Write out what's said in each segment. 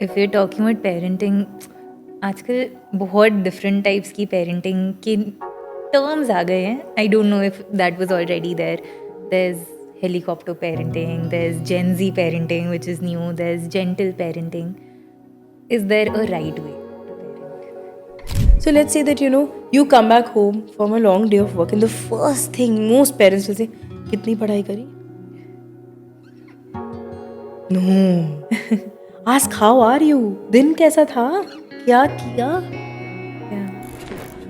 If you talking about parenting, आजकल बहुत different types की पेरेंटिंग के टर्म्स आ गए हैं. I don't know if that was already there is helicopter parenting, there's Gen Z parenting, which is new, there's gentle parenting. Is there a right way to parent? So let's say that you come back home from a long day of work and the first thing most parents will say, कितनी पढ़ाई करी? No. Ask how are you? दिन कैसा था? क्या किया? Yeah.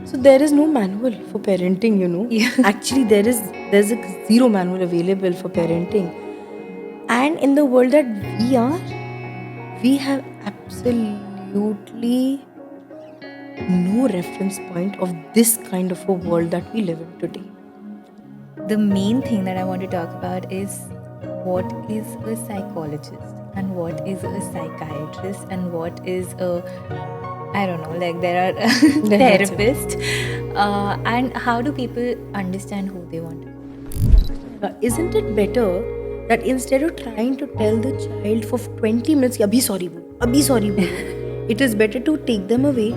So there is no manual for parenting, Yeah. Actually, there's a zero manual available for parenting. And in the world that we are, we have absolutely no reference point of this kind of a world that we live in today. The main thing that I want to talk about is what is a psychologist and what is a psychiatrist and what is a, I don't know, like there are That's it. therapists, and how do people understand who they want to be? Isn't it better that instead of trying to tell the child for 20 minutes, abhi sorry bol, it is better to take them away,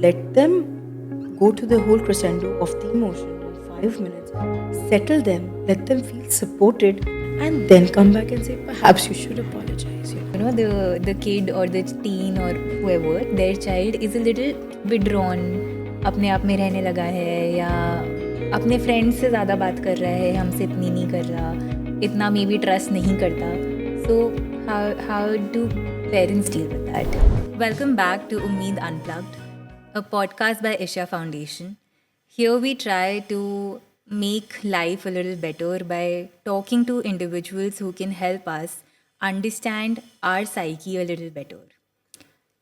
let them go to the whole crescendo of the emotion in 5 minutes, settle them, let them feel supported, and then come back and say, perhaps you should apologize. You know, the kid or the teen or whoever, their child is a little withdrawn, अपने आप में रहने लगा है या अपने friends से ज़्यादा बात कर रहा है, हमसे इतनी नहीं कर रहा, इतना मे बी ट्रस्ट नहीं करता. So how do parents deal with that? Welcome back to Ummeed Unplugged, a podcast by Isha Foundation. Here we try to make life a little better by talking to individuals who can help us understand our psyche a little better.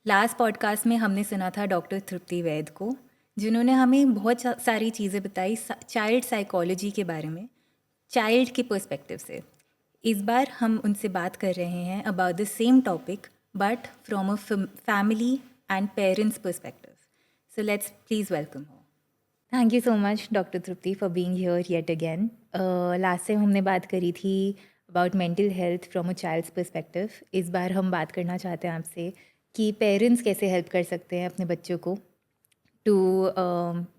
Last podcast में हमने सुना था doctor तृप्ति वैद को, जिन्होंने हमें बहुत सारी चीज़ें बताई चाइल्ड साइकोलॉजी के बारे में, चाइल्ड के पर्सपेक्टिव से. इस बार हम उनसे बात कर रहे हैं about the same topic but from a family and parents perspective. So let's please welcome हो. Thank you so much doctor Tripti for being here yet again. Last time हमने बात करी थी about mental health from a child's perspective. इस बार हम बात करना चाहते हैं आपसे कि पेरेंट्स कैसे हेल्प कर सकते हैं अपने बच्चों को to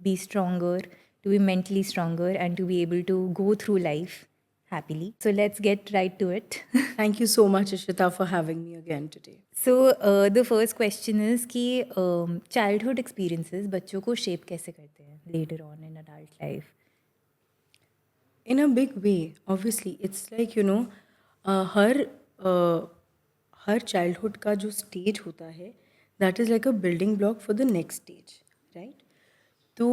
be stronger, to be mentally stronger and to be able to go through life happily. So let's get right to it. Thank you so much, Ishita, for having me again today. So the first question is कि childhood experiences बच्चों को shape कैसे करते हैं later on in adult life? In a big way, obviously. It's like, हर childhood का जो stage होता है, that is like a building block for the next stage, right? तो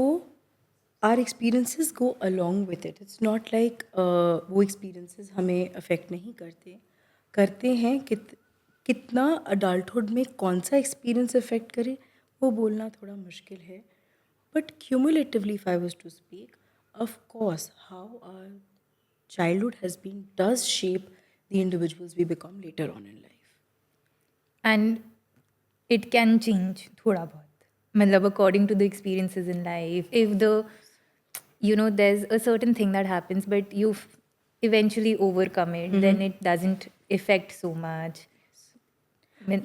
our experiences go along with it. It's not like वो experiences हमें affect नहीं करते हैं. कितना अडल्टहुड में कौन सा एक्सपीरियंस अफेक्ट करे वो बोलना थोड़ा मुश्किल है. But cumulatively if I was to speak, of course, how our childhood does shape the individuals we become later on in life. And it can change थोड़ा बहुत, मतलब according to the experiences in life. If there's a certain thing that happens but you eventually overcome it, then it doesn't affect so much.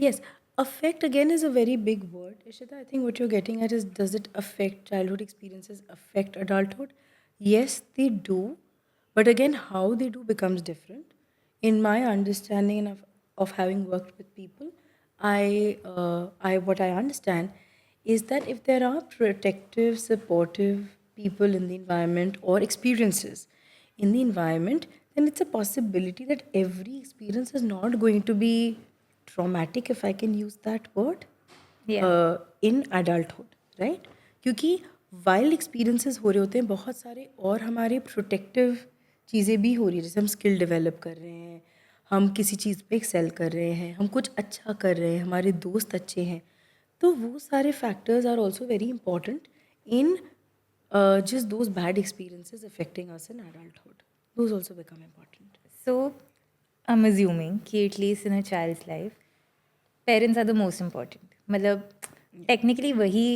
Yes, affect again is a very big word. Ishita, I think what you're getting at is, does it affect childhood experiences, affect adulthood? Yes, they do. But again, how they do becomes different. In my understanding of having worked with people, what I understand is that if there are protective, supportive people in the environment or experiences in the environment, then it's a possibility that every experience is not going to be traumatic, if I can use that word, in adulthood, right? क्योंकि wild experiences हो रहे होते हैं बहुत सारे, और हमारे protective चीज़ें भी हो रही है. जैसे हम स्किल डेवलप कर रहे हैं, हम किसी चीज़ पे एक्सेल कर रहे हैं, हम कुछ अच्छा कर रहे हैं, हमारे दोस्त अच्छे हैं. तो वो सारे factors are also very important in just those bad experiences affecting us in adulthood. Those also become important. So I'm assuming कि at least in a child's life, parents are the most important. मतलब technically वही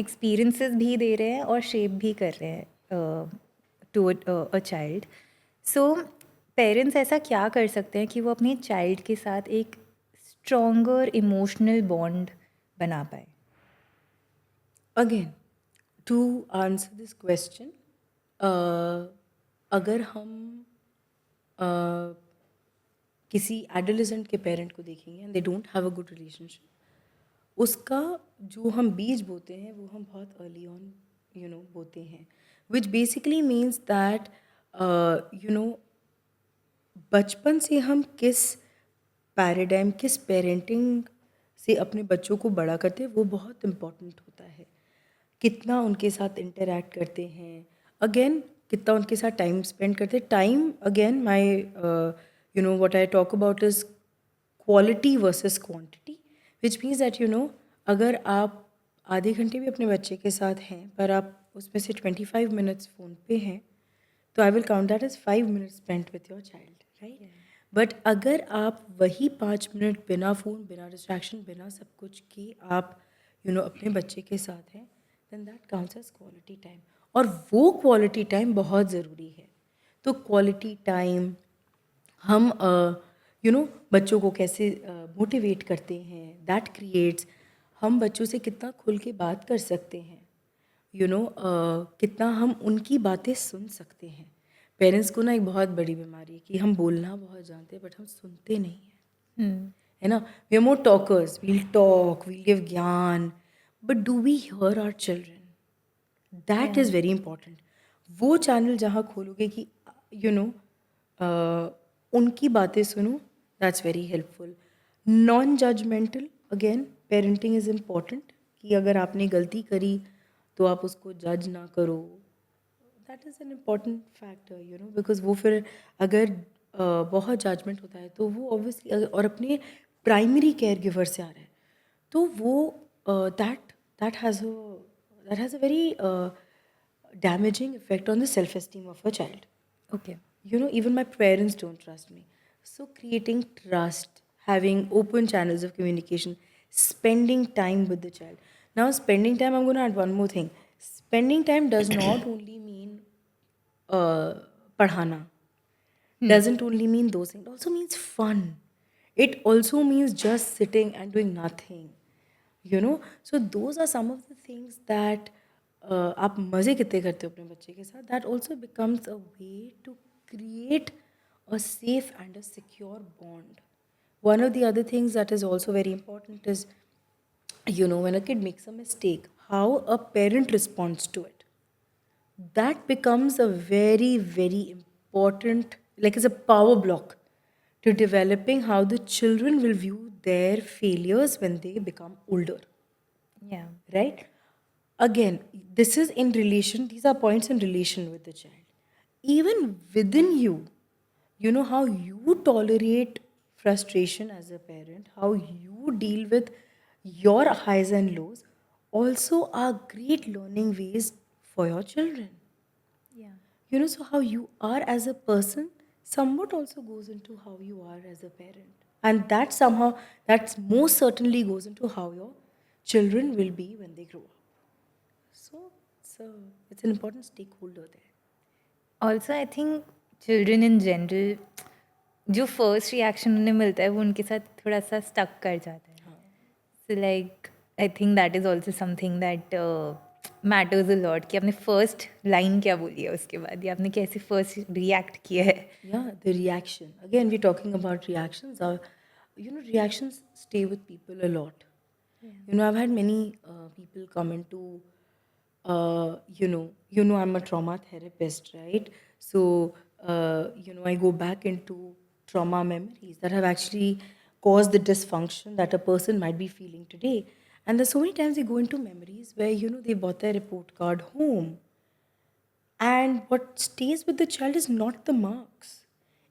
experiences भी दे रहे हैं और shape भी कर रहे हैं to a child. So parents ऐसा क्या कर सकते हैं कि वो अपने child के साथ एक स्ट्रॉन्गर इमोशनल बॉन्ड बना पाए? Again to answer this question, अगर हम किसी एडोलेसेंट के पेरेंट को देखेंगे and they don't have a good relationship, उसका जो हम बीज बोते हैं वो हम बहुत अर्ली ऑन बोते हैं, विच बेसिकली मीन्स दैट बचपन से हम किस पैराडाइम, किस पेरेंटिंग से अपने बच्चों को बड़ा करते हैं वो बहुत इम्पोर्टेंट होता है। कितना उनके साथ इंटरेक्ट करते हैं, अगेन कितना उनके साथ टाइम स्पेंड करते हैं। Time, again my what I talk about is quality versus quantity, which means that अगर आप आधे घंटे भी अपने बच्चे के साथ हैं पर आप उसमें से 25 मिनट्स फ़ोन पे हैं, तो I will count that as 5 minutes spent with your child, right? But अगर आप वही 5 मिनट बिना फ़ोन, बिना डिस्ट्रैक्शन, बिना सब कुछ के आप अपने बच्चे के साथ हैं, then that counts as quality time. और वो क्वालिटी टाइम बहुत ज़रूरी है। तो क्वालिटी टाइम हम बच्चों को कैसे मोटिवेट करते हैं, दैट क्रिएट्स, हम बच्चों से कितना खुल के बात कर सकते हैं, कितना हम उनकी बातें सुन सकते हैं। पेरेंट्स को ना एक बहुत बड़ी बीमारी है कि हम बोलना बहुत जानते हैं बट हम सुनते नहीं हैं, है ना? We are more talkers, we'll talk, we'll give ज्ञान, but do we hear our children? That is very important. वो चैनल जहाँ खोलोगे कि उनकी बातें सुनो, that's very helpful. Non judgmental, again parenting is important, कि अगर आपने गलती करी तो आप उसको जज ना करो। That is an important factor, because वो फिर अगर बहुत जजमेंट होता है तो वो ऑब्वियसली, और अपने प्राइमरी केयर गिवर से आ रहा है, तो वो that has a very damaging effect on the self-esteem of a child. Okay. Even my parents don't trust me. So creating trust, having open channels of communication, spending time with the child. Now, spending time, I'm going to add one more thing. Spending time does not only mean padhana, doesn't only mean those things. It also means fun. It also means just sitting and doing nothing. So those are some of the things that आप मज़े कितने करते हो अपने बच्चे के साथ, that also becomes a way to create a safe and a secure bond. One of the other things that is also very important is, when a kid makes a mistake, how a parent responds to it. That becomes a very, very important, like it's a power block to developing how the children will view their failures when they become older, Yeah. right? Again, this is in relation, these are points in relation with the child. Even within you, how you tolerate frustration as a parent, how you deal with your highs and lows, also are great learning ways for your children. Yeah. So how you are as a person somewhat also goes into how you are as a parent. And that somehow, that most certainly goes into how your children will be when they grow up. So it's an important stakeholder there. Also I think children in general, जो first reaction उन्हें मिलता है वो उनके साथ थोड़ा सा stuck कर जाता है. So like I think that is also something that matters a lot, कि आपने फर्स्ट लाइन क्या बोली है उसके बाद, या आपने कैसे फर्स्ट रिएक्ट किया है. Yeah, the reaction. Again, we're talking about reactions. Reactions stay with people a lot. I've had many people come into, I'm a trauma therapist, right? So, I go back into trauma memories that have actually caused the dysfunction that a person might be feeling today. And there's so many times they go into memories where, they bought their report card home. And what stays with the child is not the marks.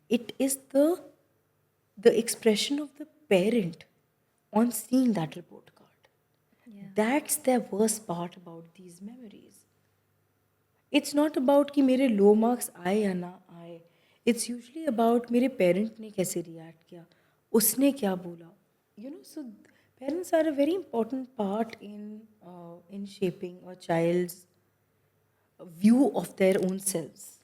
It is the expression of the parent on seeing that report card. That's the worst part about these memories. It's not about कि मेरे low marks आए या ना आए. It's usually about मेरे parent ने कैसे react किया, उसने क्या बोला. So parents are a very important part in shaping a child's view of their own selves.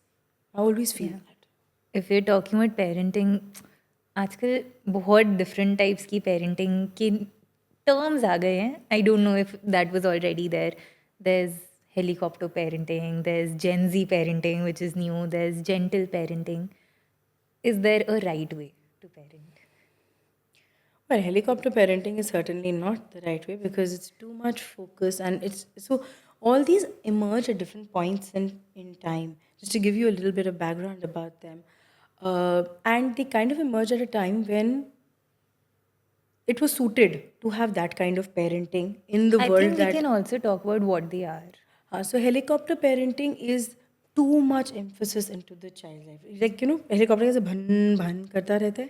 I always feel that. If we're talking about parenting, आजकल बहुत डिफरेंट टाइप्स की पेरेंटिंग के टर्म्स आ गए हैं. I don't know if that was already there. There is helicopter parenting, there is gen Z parenting which is new, there is gentle parenting. Is there a right way to parent? Well, helicopter parenting is certainly not the right way because it's too much focus, and it's so all these emerge at different points in time. Just to give you a little bit of background about them, and they kind of emerge at a time when it was suited to have that kind of parenting in the I world think we that can also talk about what they are. so helicopter parenting is too much emphasis into the child life. Like helicopter कैसे भन भन करता रहता है.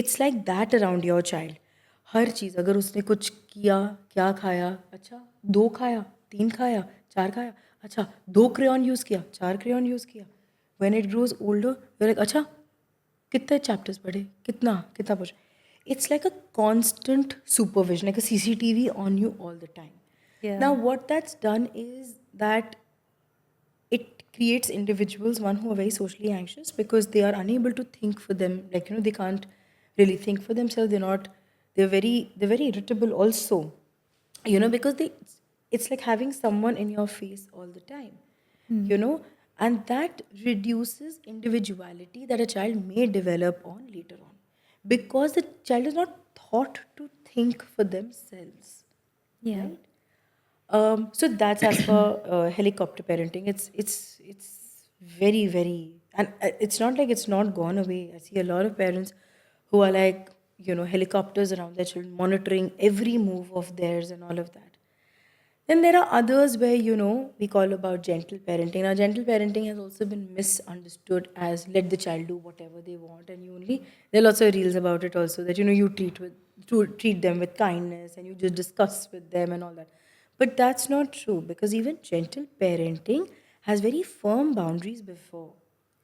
It's like that around your child. हर चीज़ अगर उसने कुछ किया, क्या खाया, अच्छा 2 खाया, 3 खाया, 4 खाया, अच्छा 2 क्रेयॉन यूज़ किया, 4 क्रेयॉन यूज़ किया. When it grows older, you're like अच्छा कितने चैप्टर्स पढ़े, कितना कितना पढ़ा. It's like a constant supervision, like a CCTV on you all the time. Yeah. Now, what that's done is that it creates individuals, one who are very socially anxious because they are unable to think for them. Like they can't really think for themselves. They're very irritable also. Because it's like having someone in your face all the time. you know and that reduces individuality that a child may develop on later on because the child is not taught to think for themselves, Yeah. right? So that's as per helicopter parenting. It's very very, and it's not like it's not gone away. I see a lot of parents who are like helicopters around their children, monitoring every move of theirs and all of that. Then there are others where we call about gentle parenting. Now, gentle parenting has also been misunderstood as let the child do whatever they want, and you only there are lots of reels about it also that you treat them with kindness and you just discuss with them and all that. But that's not true because even gentle parenting has very firm boundaries before.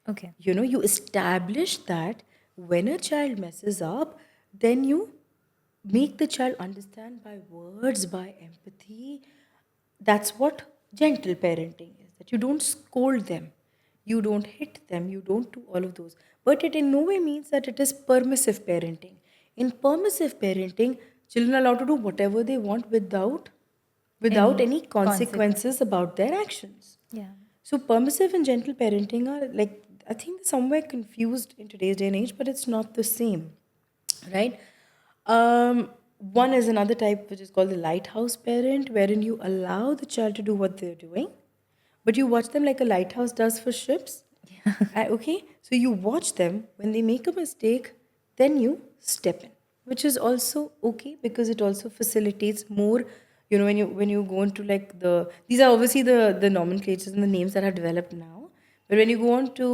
Okay. You establish that when a child messes up, then you make the child understand by words, by empathy. That's what gentle parenting is, that you don't scold them, you don't hit them, you don't do all of those. But it in no way means that it is permissive parenting. In permissive parenting, children are allowed to do whatever they want without Any any consequences about their actions. Yeah. So permissive and gentle parenting are like, I think they're somewhere confused in today's day and age, but it's not the same, right? One is another type which is called the lighthouse parent, wherein you allow the child to do what they're doing, but you watch them like a lighthouse does for ships. Okay, so you watch them when they make a mistake, then you step in, which is also okay because it also facilitates more. When you go into like these are obviously the nomenclatures and the names that are developed now, but when you go on to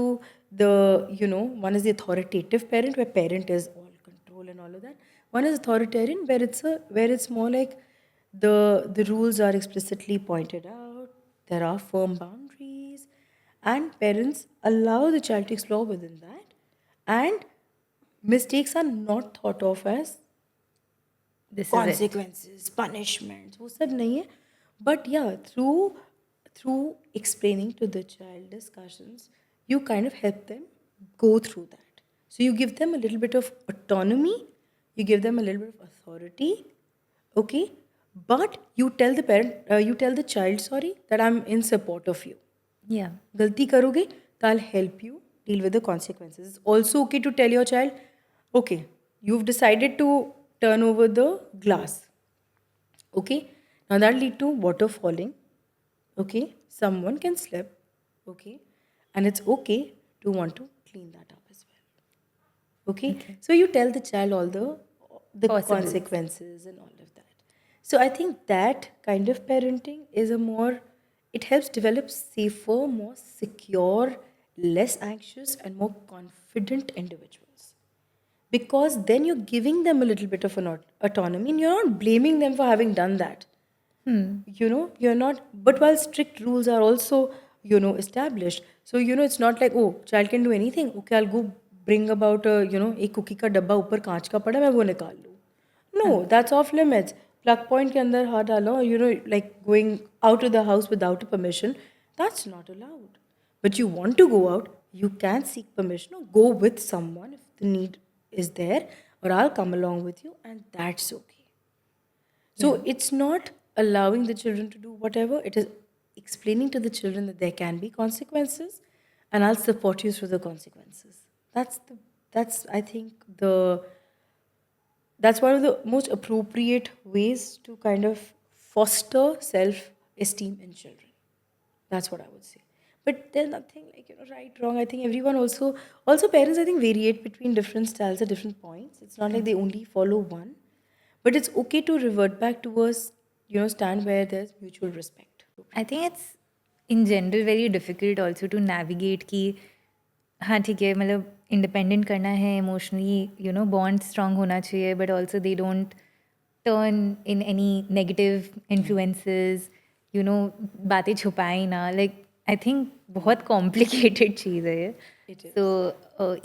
one is the authoritative parent, where parent is all control and all of that. One is authoritarian, where it's more like the rules are explicitly pointed out. There are firm boundaries, and parents allow the child to explore within that. And mistakes are not thought of as This is it. consequences, punishments, वो सब नहीं है. But yeah, through explaining to the child discussions, you kind of help them go through that. So you give them a little bit of autonomy, you give them a little bit of authority, okay? But you tell the child, sorry, that I'm in support of you. Yeah. गलती करोगे तो I'll help you deal with the consequences. It's also okay to tell your child, okay, you've decided to turn over the glass. Okay, now that'll lead to water falling. Okay, someone can slip. Okay, and it's okay to want to clean that up as well. Okay, so you tell the child all the Possibles. consequences and all of that. So I think that kind of parenting is it helps develop safer, more secure, less anxious, and more confident individuals. Because then you're giving them a little bit of an autonomy and you're not blaming them for having done that. You're not, but while strict rules are also, established. So, it's not like, oh, child can do anything. Okay, I'll go bring about एक cookie का डब्बा ऊपर कांच का पड़ा मैं वो निकाल लूँ. No, that's off limits. Plug point के अंदर हाथ डालो, like going out of the house without a permission, that's not allowed. But you want to go out, you can seek permission or go with someone if the need is there, or I'll come along with you, and that's okay. So it's not allowing the children to do whatever, it is explaining to the children that there can be consequences, and I'll support you through the consequences. That's I think that's one of the most appropriate ways to kind of foster self-esteem in children. That's what I would say. But there's nothing like, right, wrong. I think everyone also parents, I think, variate between different styles at different points. It's not like they only follow one. But it's okay to revert back to a stand where there's mutual respect. I think it's in general very difficult also to navigate कि हाँ ठीक है मतलब independent करना है emotionally bond strong होना चाहिए but also they don't turn in any negative influences बातें छुपाए ना लाइक आई थिंक बहुत कॉम्प्लिकेटेड चीज़ है ये so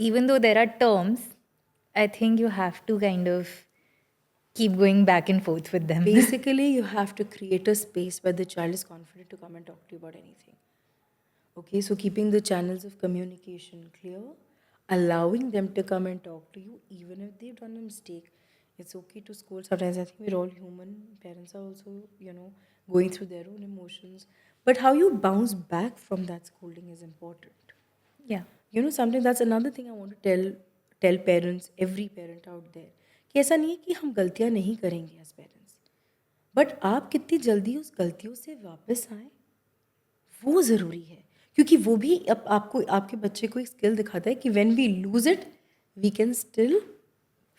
even though there are terms I think you have to kind of keep going back and forth with them. Basically, you have to create a space where the child is confident to come and talk to you about anything. Okay, so keeping the channels of communication clear, allowing them to come and talk to you, even if they've done a mistake. It's okay to scold. Sometimes I think we're all human. Parents are also, going through their own emotions. But how you bounce back from that scolding is important. Yeah. Sometimes that's another thing I want to tell parents, every parent out there. कि ऐसा नहीं है कि हम गलतियाँ नहीं करेंगे as parents, but आप कितनी जल्दी उस गलतियों से वापस आए वो ज़रूरी है, क्योंकि वो भी आपको आपके बच्चे को एक स्किल दिखाता है कि when we lose it we can still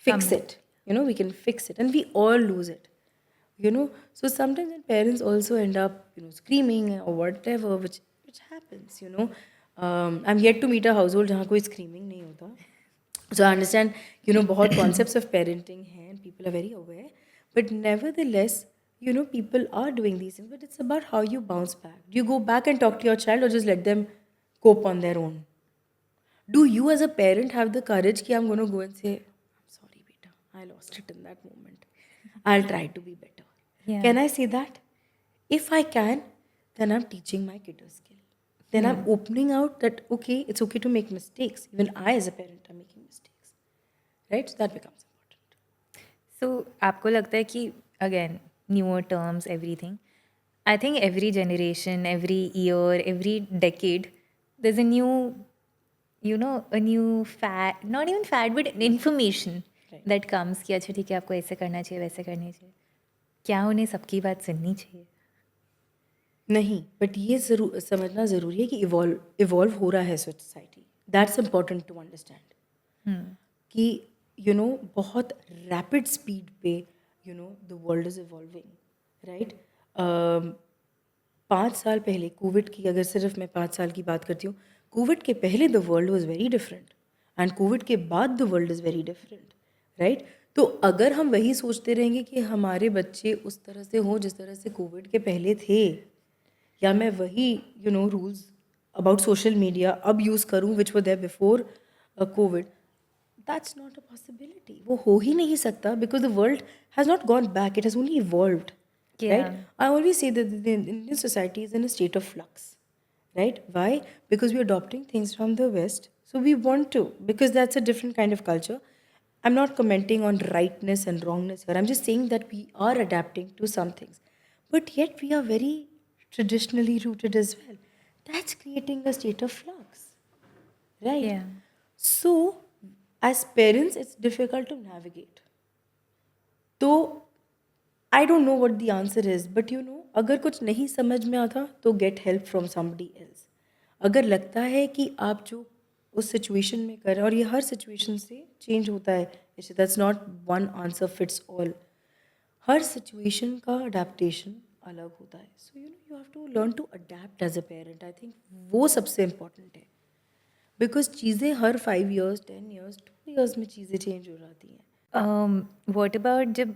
fix it, we can fix it, and we all lose it, so sometimes when parents also end up screaming or whatever, which happens, I'm yet to meet a household जहाँ कोई screaming नहीं होता. So I understand, बहुत concepts of parenting हैं and people are very aware. But nevertheless, people are doing these things. But it's about how you bounce back. Do you go back and talk to your child or just let them cope on their own? Do you as a parent have the courage कि I'm going to go and say, I'm sorry, beta, I lost it in that moment. I'll try to be better. Yeah. Can I say that? If I can, then I'm teaching my kid a skill. Then I'm opening out that, okay, it's okay to make mistakes. Even I as a parent am making mistakes. Right? So that becomes important. So आपको लगता है कि again newer terms everything, I think every generation, every year, every decade there's a new a new fad, not even fad but information that comes कि अच्छा ठीक है आपको ऐसे करना चाहिए वैसे करना चाहिए, क्या उन्हें सबकी बात सुननी चाहिए? नहीं, बट ये ज़रूर समझना ज़रूरी है कि इवॉल्व हो रहा है society. That's important to understand कि बहुत रैपिड स्पीड पे the world is evolving, right. 5 साल पहले कोविड की, अगर सिर्फ मैं 5 साल की बात करती हूँ, कोविड के पहले the world was very different and Covid के बाद the world is very different, right. तो अगर हम वही सोचते रहेंगे कि हमारे बच्चे उस तरह से हों जिस तरह से कोविड के पहले थे, या मैं वही रूल्स अबाउट सोशल मीडिया अब यूज़ करूँ which were there before Covid, that's not a possibility. वो हो ही नहीं सकता because the world has not gone back, it has only evolved, right. I always say that the Indian society is in a state of flux, right? Why? Because we're adopting things from the West. So we want to, because that's a different kind of culture. I'm not commenting on rightness and wrongness here. I'm just saying that we are adapting to some things. But yet we are very traditionally rooted as well. That's creating a state of flux, right? Yeah. So as parents, it's difficult to navigate. So I don't know what the answer is, but अगर कुछ नहीं समझ में आता तो get help from somebody else. अगर लगता है कि आप जो उस सिचुएशन में कर रहे हैं, और ये हर सिचुएशन से चेंज होता है, that's not one answer fits all, हर सिचुएशन का अडेप्टेशन अलग होता है. So you have to learn to adapt as a parent. I think वो सबसे इम्पॉर्टेंट है, बिकॉज चीज़ें हर 5 years, 10 years, 2 years में चीज़ें चेंज हो जाती हैं. What about जब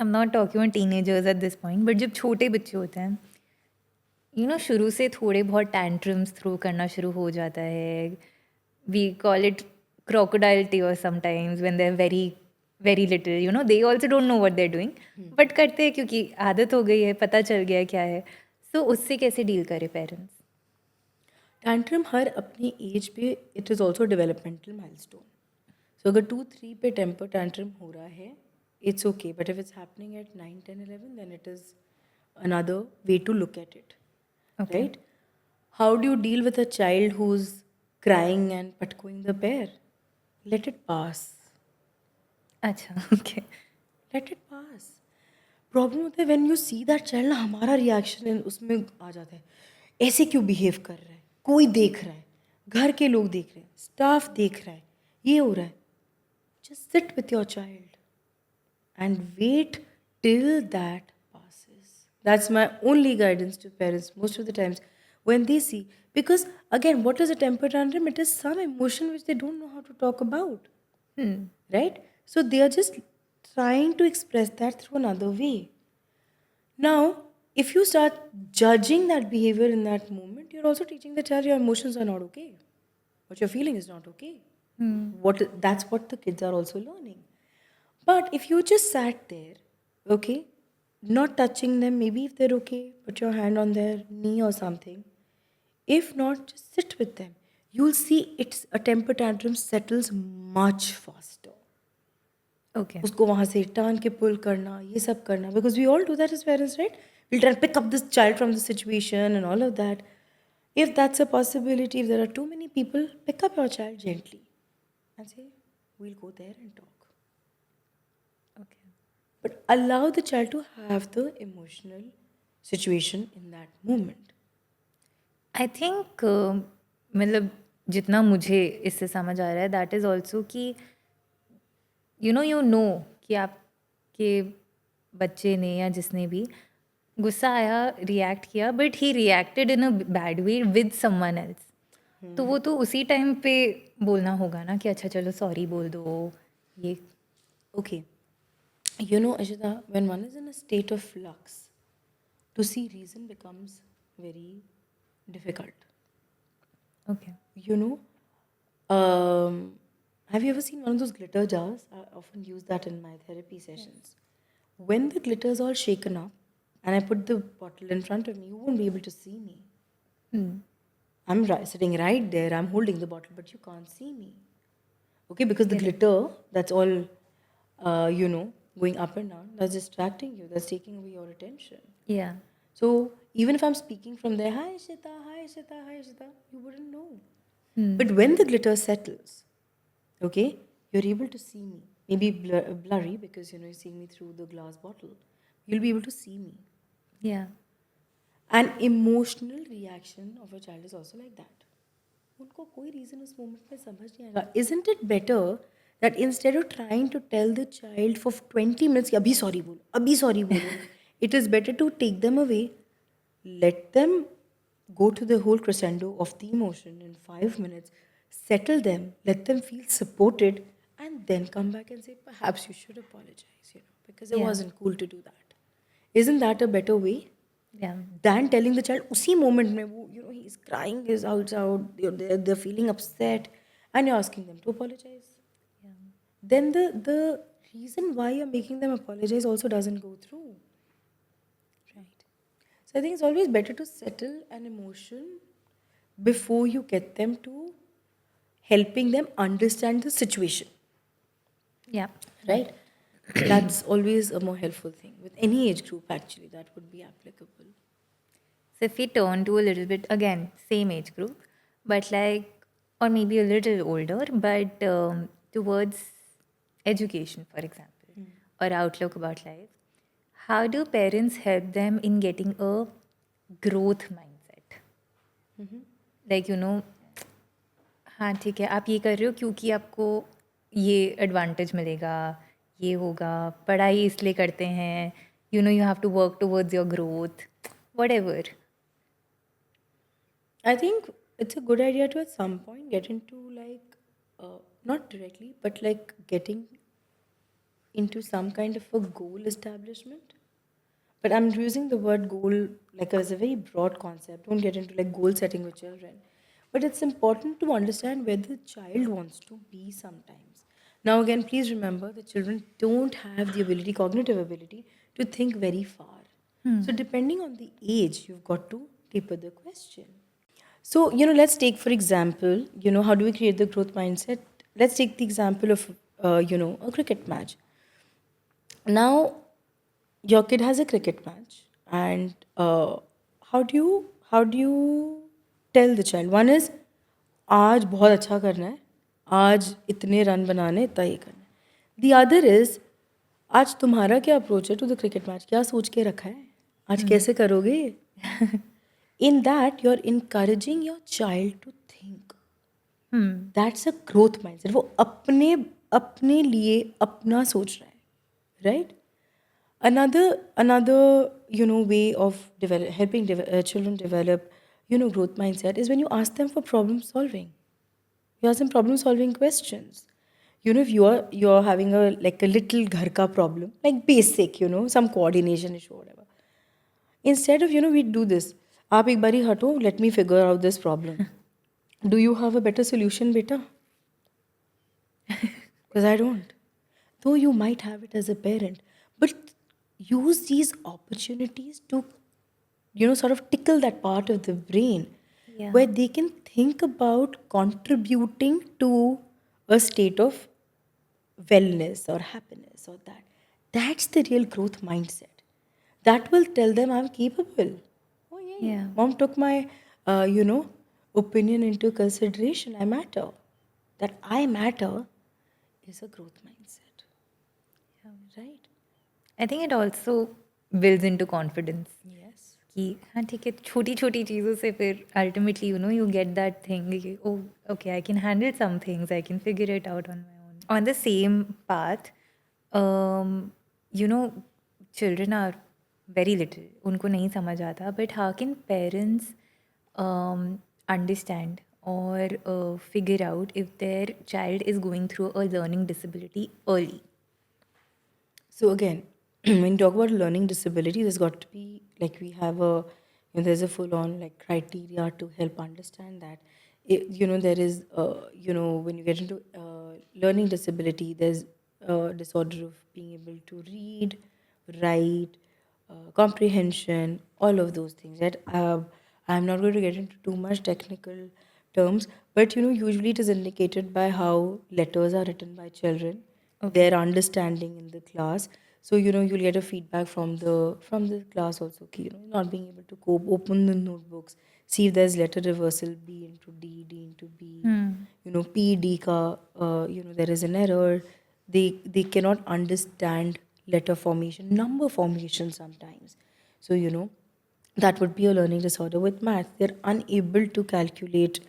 I'm not talking about teenagers at this point, but जब छोटे बच्चे होते हैं शुरू से थोड़े बहुत tantrums थ्रो करना शुरू हो जाता है. We call it crocodile tears sometimes when they're very very little. They also don't know what they're doing, but करते हैं क्योंकि आदत हो गई है, पता चल गया है क्या है. So उससे कैसे डील करें पेरेंट्स? टैंट्रम हर अपनी एज पे, it is also developmental milestone. So अगर 2-3 पे टेम्पर टैंट्रम हो रहा है, it's okay. But if it's happening at 9, 10, 11, then it is another way to look at it, Okay. right? How do you deal with a child who's crying and patkoing the pear? Let it pass. अच्छा okay. Let it pass. Problem होता है when you see that child ना, हमारा reaction उसमें आ जाता है, ऐसे क्यों बिहेव कर रहा है, कोई देख रहा है, घर के लोग देख रहे हैं, स्टाफ देख रहा है, ये हो रहा है. Just sit with your child and wait till that passes. That's my only guidance to parents most of the times when they see. Because again, what is a temper tantrum? It is some emotion which they don't know how to talk about, right? So they are just trying to express that through another way. Now, if you start judging that behavior in that moment, you're also teaching the child your emotions are not okay. What you're feeling is not okay. That's what the kids are also learning. But if you just sat there, okay, not touching them, maybe if they're okay, put your hand on their knee or something. If not, just sit with them. You'll see it's a temper tantrum settles much faster. Okay. उसको वहाँ से टान के पुल करना, ये सब करना, because we all do that as parents, right? We'll try to pick up this child from the situation and all of that. If that's a possibility, if there are too many people, pick up your child gently and say, we'll go there and talk. Okay. But allow the child to have the emotional situation in that moment. I think मतलब जितना मुझे इससे समझ आ रहा है that is also कि you no कि आपके बच्चे ने या जिसने भी गुस्सा आया रिएक्ट किया but he reacted in a bad way with someone else. तो वो तो उसी टाइम पे बोलना होगा ना कि अच्छा चलो सॉरी बोल दो ये. Okay. You know, Ashita, when one is in a state of flux, to see reason becomes very difficult. Okay. You know, have you ever seen one of those glitter jars? I often use that in my therapy sessions. When the glitter is all shaken up and I put the bottle in front of me, you won't be able to see me. I'm sitting right there, I'm holding the bottle, but you can't see me. Okay, because the glitter, that's all, going up and down, that's distracting you, that's taking away your attention. या. So even if I'm speaking from there, hi Shita, hi Shita, hi Shita, you wouldn't know. But when the glitter settles, okay, you're able to see me. Maybe blurry because you're seeing me through the glass bottle. You'll be able to see me. या. An emotional reaction of a child is also like that. उनको कोई reason उस moment में समझ नहीं आएगा. Isn't it better that instead of trying to tell the child for 20 minutes कि अभी sorry बोलो, अभी sorry बोलो, it is better to take them away, let them go to the whole crescendo of the emotion in 5 minutes, settle them, let them feel supported, and then come back and say, perhaps you should apologize, because it Yeah. wasn't cool to do that. Isn't that a better way? या. Than telling the child उसी moment में वो he's crying his outs out, they're feeling upset, and you're asking them to apologize. Then the reason why you're making them apologize also doesn't go through, right? So I think it's always better to settle an emotion before you get them to helping them understand the situation, या. right? That's always a more helpful thing with any age group. Actually, that would be applicable. So if we turn to a little bit again, same age group, but like, or maybe a little older, but towards education, for example, or outlook about life, how do parents help them in getting a growth mindset? Like, हाँ ठीक है आप ये कर रहे हो क्योंकि आपको ये एडवांटेज मिलेगा, ये होगा, पढ़ाई इसलिए करते हैं, you have to work towards your growth, whatever. I think it's a good idea to at some point get into not directly, but like getting into some kind of a goal establishment. But I'm using the word goal like as a very broad concept. Don't get into like goal setting with children. But it's important to understand where the child wants to be sometimes. Now, again, please remember the children don't have the ability, cognitive ability, to think very far. So, depending on the age, you've got to taper the question. So, let's take, for example, how do we create the growth mindset? let's take the example of a cricket match. Now your kid has a cricket match, and how do you tell the child? One is, आज बहुत अच्छा करना है, आज इतने run बनाने, इतना ये करना है. The other is, आज तुम्हारा क्या अप्रोच है टू द क्रिकेट मैच, क्या सोच के रखा है, आज कैसे करोगे. In that you're encouraging your child to think. That's a growth mindset. वो अपने अपने लिए अपना सोच रहा है, right? Another way of helping children develop growth mindset is when you ask them for problem solving. You ask them problem solving questions. If you're having a little ghar ka problem, like basic, some coordination issue or whatever. Instead of, we do this. आप एक बारी हटो, let me figure out this problem. Do you have a better solution, beta? Because I don't. Though you might have it as a parent. But use these opportunities to, sort of tickle that part of the brain Yeah. where they can think about contributing to a state of wellness or happiness or that. That's the real growth mindset. That will tell them I'm capable. Oh, yeah. Yeah. Mom took my, opinion into consideration. I matter. That I matter is a growth mindset. Right? I think it also builds into confidence. Yes. कि हाँ ठीक है, छोटी छोटी चीज़ों से फिर ultimately you get that thing, oh okay I can handle some things, I can figure it out on my own. On the same path, children are very little, उनको नहीं समझ आता, but how can parents understand और figure out if their child is going through a learning disability early. So again, when you talk about learning disability, there's got to be like we have there's a full-on like criteria to help understand that. There is when you get into learning disability, there's a disorder of being able to read, write, comprehension, all of those things. Right? I'm not going to get into too much technical terms, but usually it is indicated by how letters are written by children, their understanding in the class. So you'll get a feedback from the class also. Not being able to cope, open the notebooks, see if there's letter reversal, B into D, D into B. P D ka there is an error. They cannot understand letter formation, number formation sometimes. So that would be a learning disorder. With math, they're unable to calculate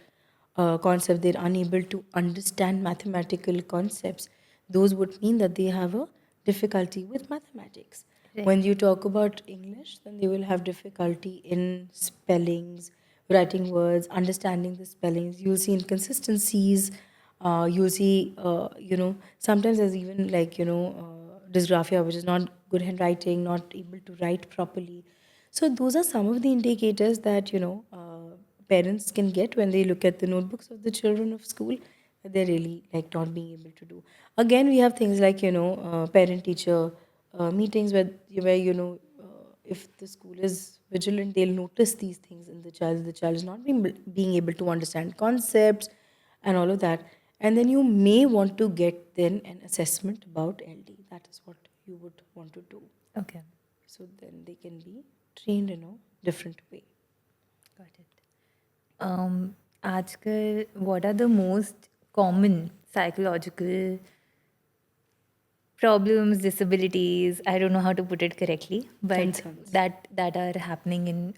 concepts, they're unable to understand mathematical concepts. Those would mean that they have a difficulty with mathematics. Right. When you talk about English, then they will have difficulty in spellings, writing words, understanding the spellings. You'll see inconsistencies. You'll see, sometimes there's even dysgraphia, which is not good handwriting, not able to write properly. So those are some of the indicators that parents can get when they look at the notebooks of the children of school, that they're really like not being able to do. Again, we have things like parent-teacher meetings where if the school is vigilant, they'll notice these things in the child. The child is not being able to understand concepts and all of that. And then you may want to get then an assessment about LD. That is what you would want to do. Okay. So then they can be trained in a different way. Got it. Aajkal, what are the most common psychological problems, disabilities, I don't know how to put it correctly, but Concerns. that are happening in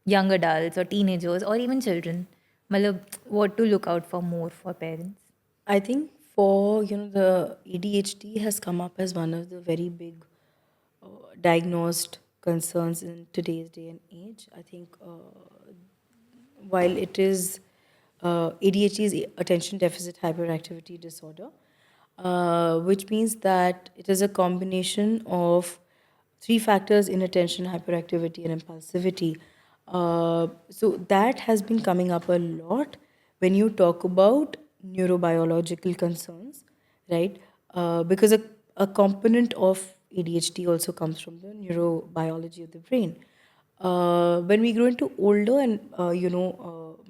young adults or teenagers or even children? Matlab, what to look out for more for parents? I think for the ADHD has come up as one of the very big diagnosed concerns in today's day and age. I think while it is ADHD is attention deficit hyperactivity disorder, which means that it is a combination of three factors: inattention, hyperactivity, and impulsivity. So that has been coming up a lot when you talk about neurobiological concerns, right? Because a component of ADHD also comes from the neurobiology of the brain. When we grow into older, and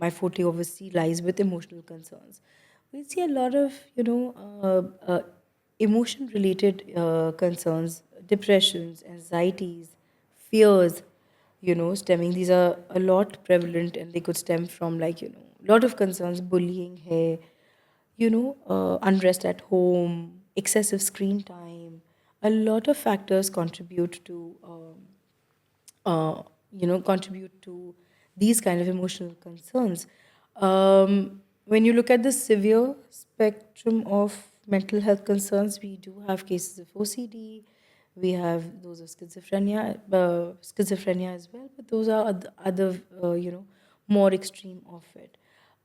my forte obviously lies with emotional concerns. We see a lot of, emotion-related concerns, depressions, anxieties, fears, stemming. These are a lot prevalent, and they could stem from, like, a lot of concerns, bullying, hai, unrest at home, excessive screen time. A lot of factors contribute to contribute to these kind of emotional concerns. When you look at the severe spectrum of mental health concerns, we do have cases of OCD, we have those of schizophrenia as well, but those are other more extreme of it.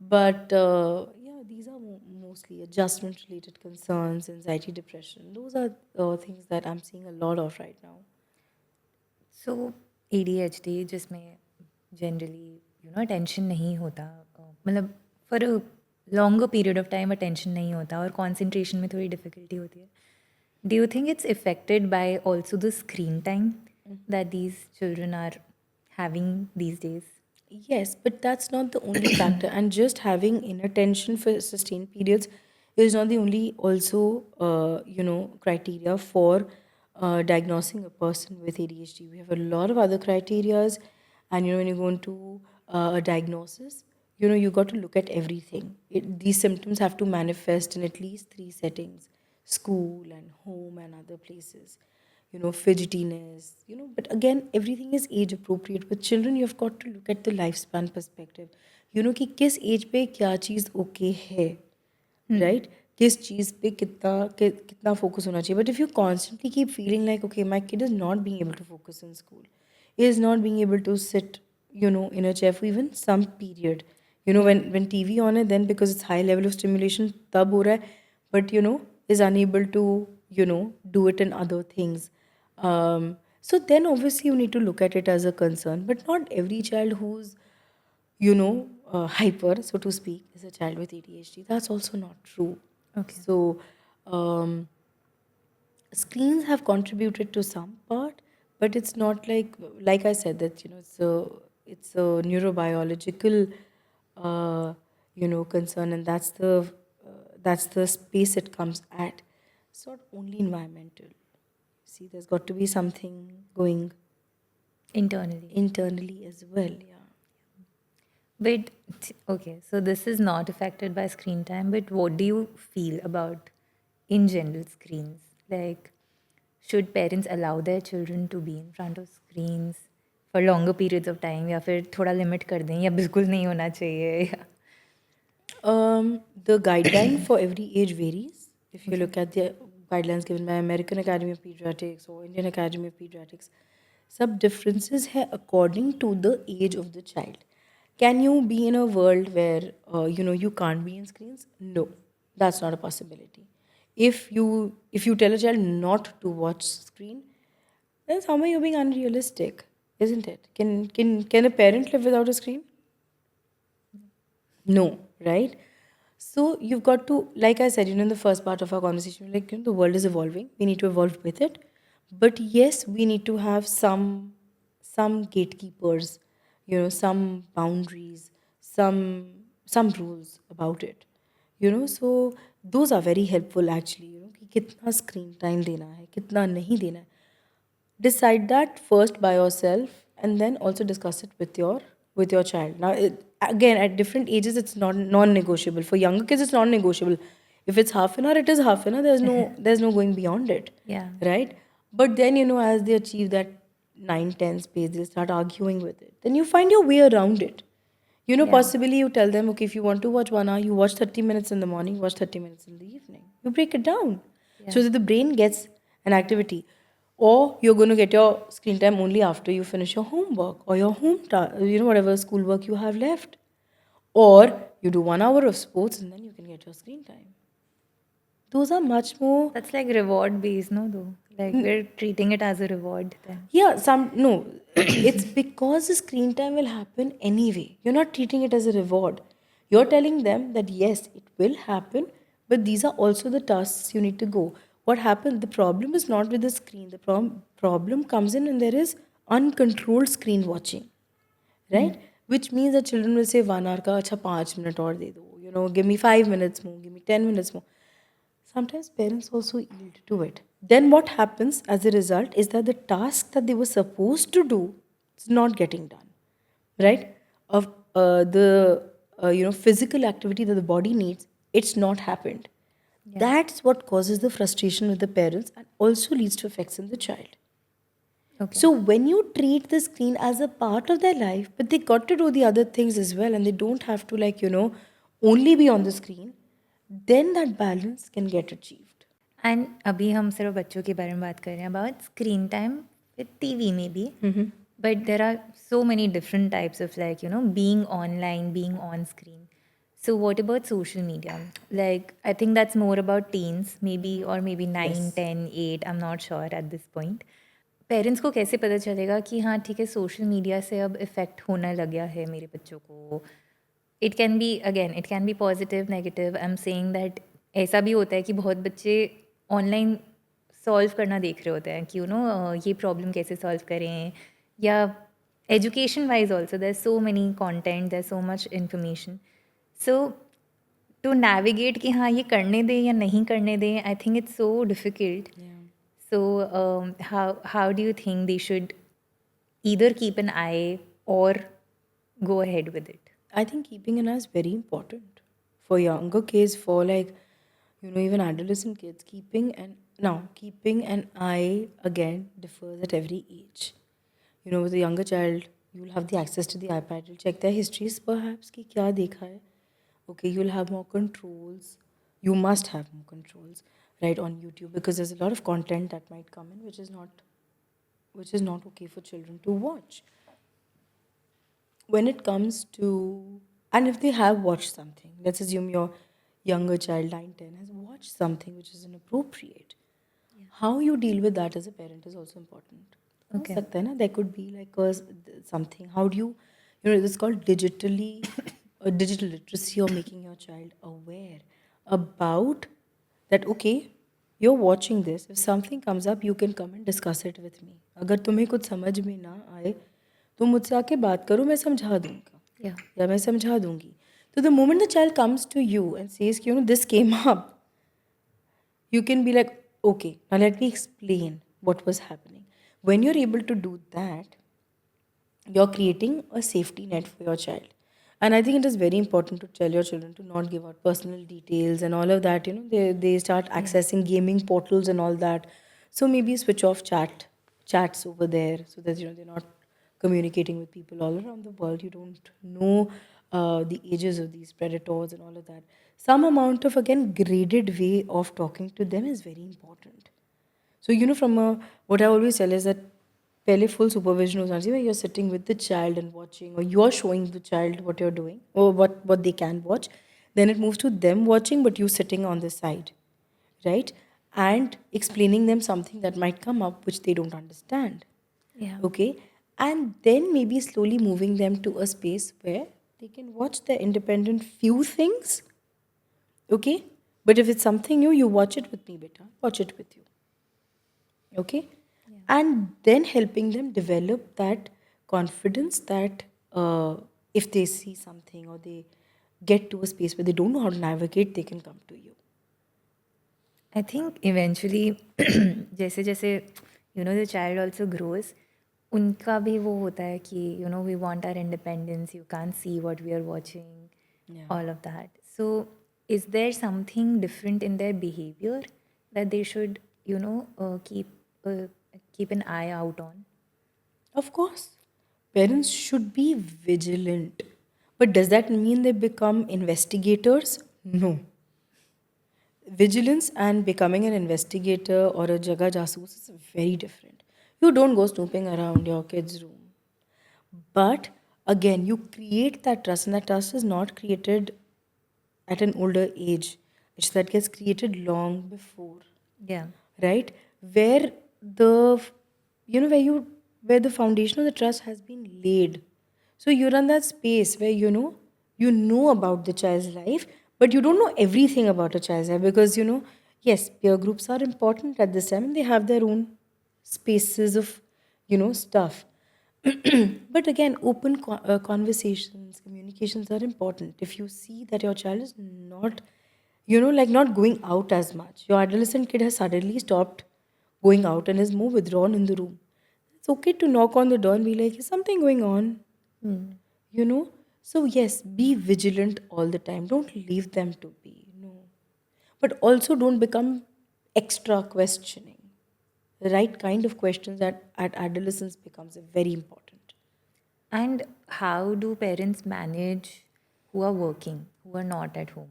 But yeah, these are mostly adjustment related concerns, anxiety, depression. Those are things that I'm seeing a lot of right now. So ADHD जिसमें generally attention नहीं होता, मतलब for a longer period of time attention नहीं होता और concentration में थोड़ी difficulty होती है. Do you think it's affected by also the screen time that these children are having these days? Yes, but that's not the only factor. And just having inattention for sustained periods is not the only also, criteria for diagnosing a person with ADHD. We have a lot of other criterias, and when you go into a diagnosis, you got to look at everything. These symptoms have to manifest in at least three settings: school and home and other places. Fidgetiness, but again, everything is age appropriate. With children, you've got to look at the lifespan perspective. कि किस as पे क्या चीज़ okay है, right? किस चीज़ पे कितना focus होना चाहिए. But if you constantly keep feeling like, okay, my kid is not being able to focus in school, is not being able to sit, in a chair for even some period. When TV on it, then because it's high level of stimulation, tab ho raha hai, but is unable to, do it in other things. So then obviously you need to look at it as a concern. But not every child who's, hyper, so to speak, is a child with ADHD. That's also not true. Okay. So um, screens have contributed to some part, but it's not like I said, that it's a neurobiological concern, and that's the space it comes at. It's not only environmental. See, there's got to be something going internally as well. Yeah. But okay, so this is not affected by screen time, but what do you feel about in general screens? Like, should parents allow their children to be in front of screens for longer periods of time, या फिर थोड़ा limit कर दें, या बिल्कुल नहीं होना चाहिए, या The guideline for every age varies. If you look at the guidelines given by American Academy of Pediatrics or Indian Academy of Pediatrics, some differences hai according to the age of the child. Can you be in a world where you can't be in screens? No, that's not a possibility. If you tell a child not to watch screen, then somehow you're being unrealistic, isn't it? Can a parent live without a screen? No, right? So you've got to, like I said, in the first part of our conversation, like, the world is evolving. We need to evolve with it. But yes, we need to have some gatekeepers, some boundaries, some rules about it. So those are very helpful actually, कि कितना screen time देना है, कितना नहीं देना है. Decide that first by yourself, and then also discuss it with your child. Now again, at different ages it's not non-negotiable. For younger kids it's non-negotiable. If it's half an hour, it is half an hour. There's no going beyond it. Yeah. Right? But then as they achieve that 9-10 space, they'll start arguing with it. Then you find your way around it. Possibly you tell them, okay, if you want to watch 1 hour, you watch 30 minutes in the morning, watch 30 minutes in the evening. You break it down so that the brain gets an activity. Or you're going to get your screen time only after you finish your homework or your whatever schoolwork you have left. Or you do 1 hour of sports and then you can get your screen time. Those are much more. That's like reward based, no? Though, like we're treating it as a reward then. Yeah, no. It's because the screen time will happen anyway. You're not treating it as a reward. You're telling them that yes, it will happen, but these are also the tasks you need to go. What happened? The problem is not with the screen. The problem comes in when there is uncontrolled screen watching, right? Which means that children will say 1 hour ka acha 5 minute aur de do. give me 5 minutes more, give me 10 minutes more. Sometimes parents also yield to it. Then what happens as a result is that the task that they were supposed to do is not getting done, right? Of the physical activity that the body needs, it's not happened. Yeah. That's what causes the frustration with the parents and also leads to effects in the child. Okay. So when you treat the screen as a part of their life, but they got to do the other things as well, and they don't have to only be on the screen, then that balance can get achieved. And अभी हम सिर्फ बच्चों के बारे में बात कर रहे हैं about screen time with TV में भी but there are so many different types of being online being on screen so what about social media like I think that's more about teens maybe और maybe 9 10 8 I am not sure at this point parents को कैसे पता चलेगा कि हाँ ठीक है social media से अब इफ़ेक्ट होने लग गया है मेरे बच्चों को it can be again it can be positive negative I am saying that ऐसा भी होता है कि बहुत बच्चे ऑनलाइन सॉल्व करना देख रहे होते हैं कि ये प्रॉब्लम कैसे सॉल्व करें या education wise also there so many content there so much information so to navigate कि हाँ ये करने दें या नहीं करने दें I think it's so difficult so how do you think they should either keep an eye or go ahead with it? I think keeping an eye is very important for younger kids, for even adolescent kids. Keeping an eye again differs at every age. With a younger child, you'll have the access to the iPad. You'll check their histories, perhaps, ki kya dekha hai. Okay, you'll have more controls. You must have more controls, right, on YouTube, because there's a lot of content that might come in which is not okay for children to watch. When it comes to, and if they have watched something, let's assume your younger child 9 10 has watched something which is inappropriate, how you deal with that as a parent is also important. Okay. हो सकता है ना, there could be like something, how do you it's called digital literacy, or making your child aware about that. Okay, you're watching this, if something comes up you can come and discuss it with me. अगर तुम्हें कुछ समझ में ना आए तो मुझसे आके बात करो, मैं समझा दूंगा या मैं समझा दूंगी. So the moment the child comes to you and says this came up, you can be like, okay, now let me explain what was happening. When you're able to do that, you're creating a safety net for your child. And I think it is very important to tell your children to not give out personal details and all of that. They start accessing gaming portals and all that. So maybe switch off chats over there, so that they're not communicating with people all around the world. You don't know the ages of these predators and all of that. Some amount of, again, graded way of talking to them is very important. So what I always tell is that पहले full supervision हो जाना चाहिए, where you're sitting with the child and watching, or you're showing the child what you're doing or what they can watch. Then it moves to them watching, but you sitting on the side, right? And explaining them something that might come up which they don't understand. Yeah. Okay? And then maybe slowly moving them to a space where they can watch the independent few things. Okay? But if it's something new, you watch it with me, beta. Watch it with you. Okay? And then helping them develop that confidence that if they see something or they get to a space where they don't know how to navigate, they can come to you. I think eventually जैसे जैसे the child also grows, उनका भी वो होता है कि we want our independence, you can't see what we are watching, all of that. So is there something different in their behavior that they should keep an eye out on? Of course, parents should be vigilant. But does that mean they become investigators? No. Vigilance and becoming an investigator or a jaga jasoos is very different. You don't go snooping around your kid's room. But again, you create that trust, and that trust is not created at an older age. It's that gets created long before. Yeah. Right? Where the where the foundation of the trust has been laid. So you're in that space where you know about the child's life, but you don't know everything about a child's life, because yes, peer groups are important at this time and they have their own spaces of stuff. But again, open conversations, communications are important. If you see that your child is not, like not going out as much, your adolescent kid has suddenly stopped going out and is more withdrawn in the room. It's okay to knock on the door and be like, is something going on? You know? So, yes, be vigilant all the time. Don't leave them to be. No. But also don't become extra questioning. The right kind of questions at adolescence becomes very important. And how do parents manage who are working, who are not at home,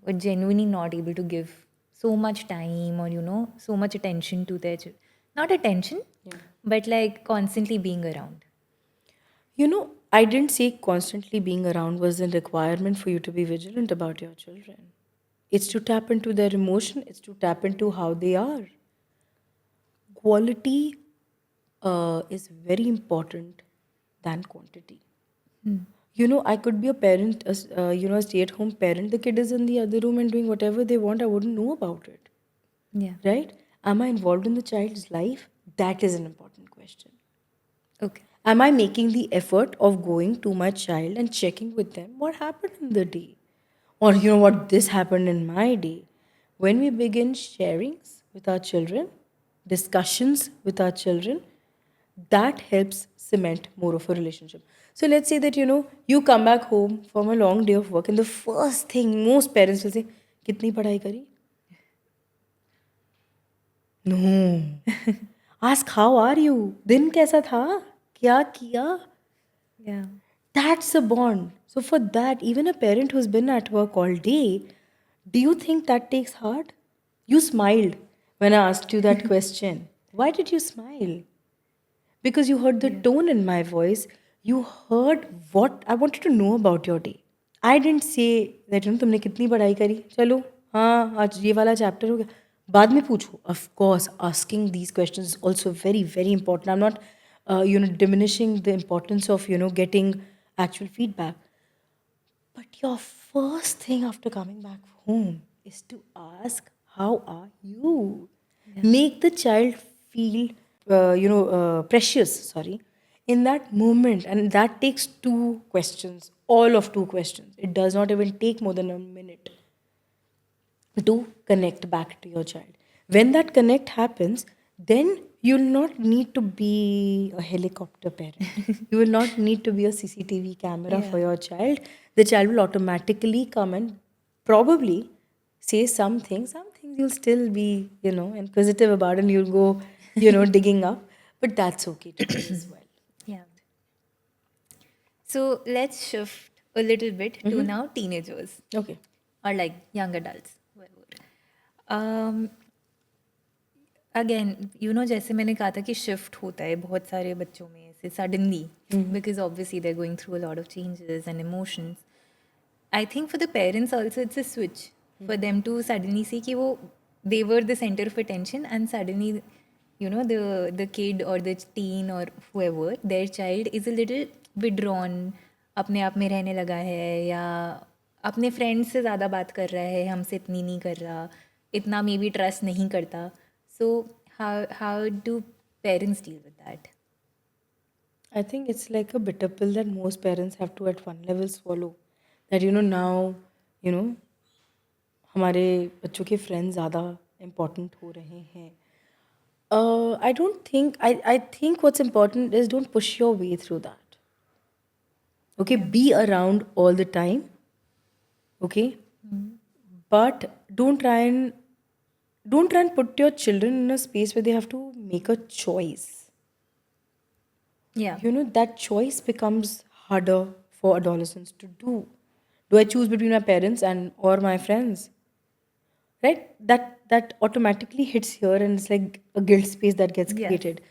who are genuinely not able to give so much time or, so much attention to their children? Not attention, but like constantly being around. I didn't say constantly being around was a requirement for you to be vigilant about your children. It's to tap into their emotion, it's to tap into how they are. Quality is very important than quantity. I could be a parent, a stay-at-home parent. The kid is in the other room and doing whatever they want. I wouldn't know about it, Yeah. right? Am I involved in the child's life? That is an important question. Okay. Am I making the effort of going to my child and checking with them what happened in the day? Or, what, this happened in my day. When we begin sharings with our children, discussions with our children, that helps cement more of a relationship. So let's say that, you come back home from a long day of work, and the first thing most parents will say, Kitni padhai kari? No. Ask, how are you? Din kaisa tha? Kya kiya? Yeah. That's a bond. So, for that, even a parent who's been at work all day, do you think that takes heart? You smiled when I asked you that question. Why did you smile? Because you heard the tone in my voice. You heard what I wanted to know about your day. I didn't say that तुमने कितनी पढ़ाई करी चलो हाँ आज ये वाला chapter हो गया बाद में पूछो of course asking these questions is also very very important. I'm not diminishing the importance of getting actual feedback, but your first thing after coming back home is to ask how are you. Make the child feel precious, sorry, in that moment, and that takes two questions, all of two questions. It does not even take more than a minute to connect back to your child. When that connect happens, then you'll not need to be a helicopter parent. You will not need to be a CCTV camera for your child. The child will automatically come and probably say something. Some things you'll still be, inquisitive about and you'll go, digging up. But that's okay to do as well. Yeah. So let's shift a little bit to now teenagers Okay. or like young adults, whoever. Again जैसे मैंने कहा था कि shift होता है बहुत सारे बच्चों में ऐसे suddenly because obviously they are going through a lot of changes and emotions I think for the parents also it's a switch for them to suddenly see कि वो they were the centre of attention and suddenly the kid or the teen or whoever their child is a little withdrawn, अपने आप में रहने लगा है या अपने फ्रेंड्स से ज़्यादा बात कर रहा है, हमसे इतनी नहीं कर रहा, इतना मे बी ट्रस्ट नहीं करता. So how do parents deal with that? I think it's like a bitter pill that most parents have to at one level swallow. That now, हमारे बच्चों के फ्रेंड्स ज़्यादा इम्पोर्टेंट हो रहे हैं. I don't think, I think what's important is don't push your way through that. Okay, be around all the time. Okay, but don't try and put your children in a space where they have to make a choice. Yeah. That choice becomes harder for adolescents to do. Do I choose between my parents and or my friends? Right? That automatically hits here, and it's like a guilt space that gets Yes. created.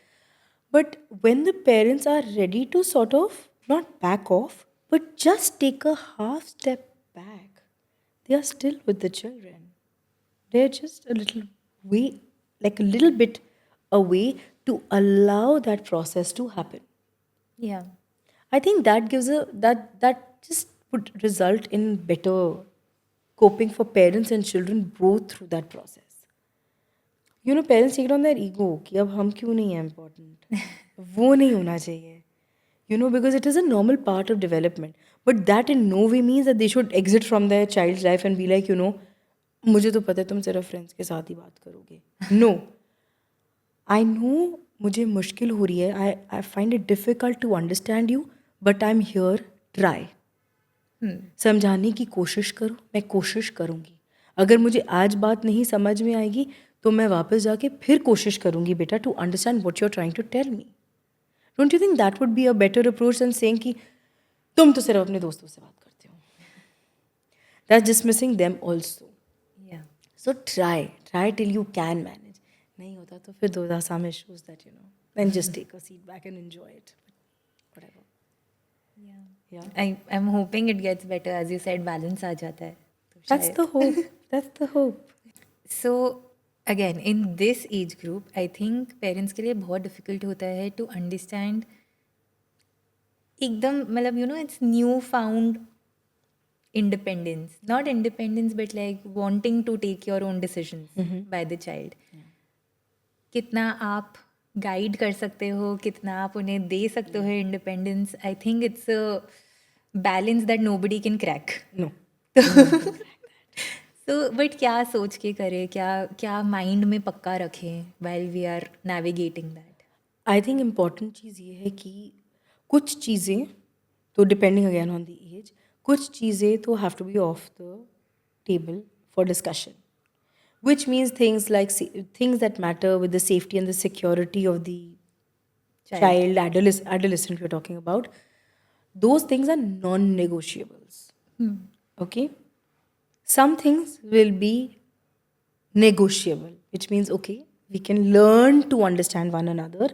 But when the parents are ready to sort of not back off, but just take a half step back, they are still with the children. They're just a little way, like a little bit away to allow that process to happen. Yeah. I think that gives that just would result in better coping for parents and children both through that process. Parents take it on their ego कि अब हम क्यों नहीं है important. वो नहीं होना चाहिए. you know, because it is a normal part of development. But that in no way means that they should exit from their child's life and be like, you know, मुझे तो पता है तुम सिर्फ फ्रेंड्स के साथ ही बात करोगे. No. I know मुझे मुश्किल हो रही है. I find it difficult to understand you, but I'm here. Try. समझाने की कोशिश करो. मैं कोशिश करूँगी. अगर मुझे आज बात नहीं समझ में आएगी तो मैं वापस जाके फिर कोशिश करूँगी बेटा to understand what you're trying to tell me. Don't you think that would be a better approach than saying कि तुम तो सिर्फ अपने दोस्तों से बात करते हो? That's dismissing them also. Yeah. So try till you can manage. नहीं होता तो फिर those are some issues that, you know, then just take a seat back and enjoy it. Whatever. Yeah. I'm hoping it gets better. As you said, balance आ जाता है. तो That's शायद. the hope. That's the hope. So again, in this age group, I think parents के लिए बहुत difficult होता है to understand एकदम मतलब you know it's new found independence, not independence but like wanting to take your own decisions by the child. कितना आप guide कर सकते हो, कितना आप उन्हें दे सकते हो independence. I think it's a balance that nobody can crack. No. So but क्या सोच के करें, क्या क्या माइंड में पक्का रखें while we are navigating that? I think important चीज़ ये है कि कुछ चीज़ें तो depending again on the age, कुछ चीज़ें तो have to be off the table for discussion, which means things like things that matter with the safety and the security of the child, adolescent we're talking about. Those things are non-negotiables. Okay? Some things will be negotiable, which means, okay, we can learn to understand one another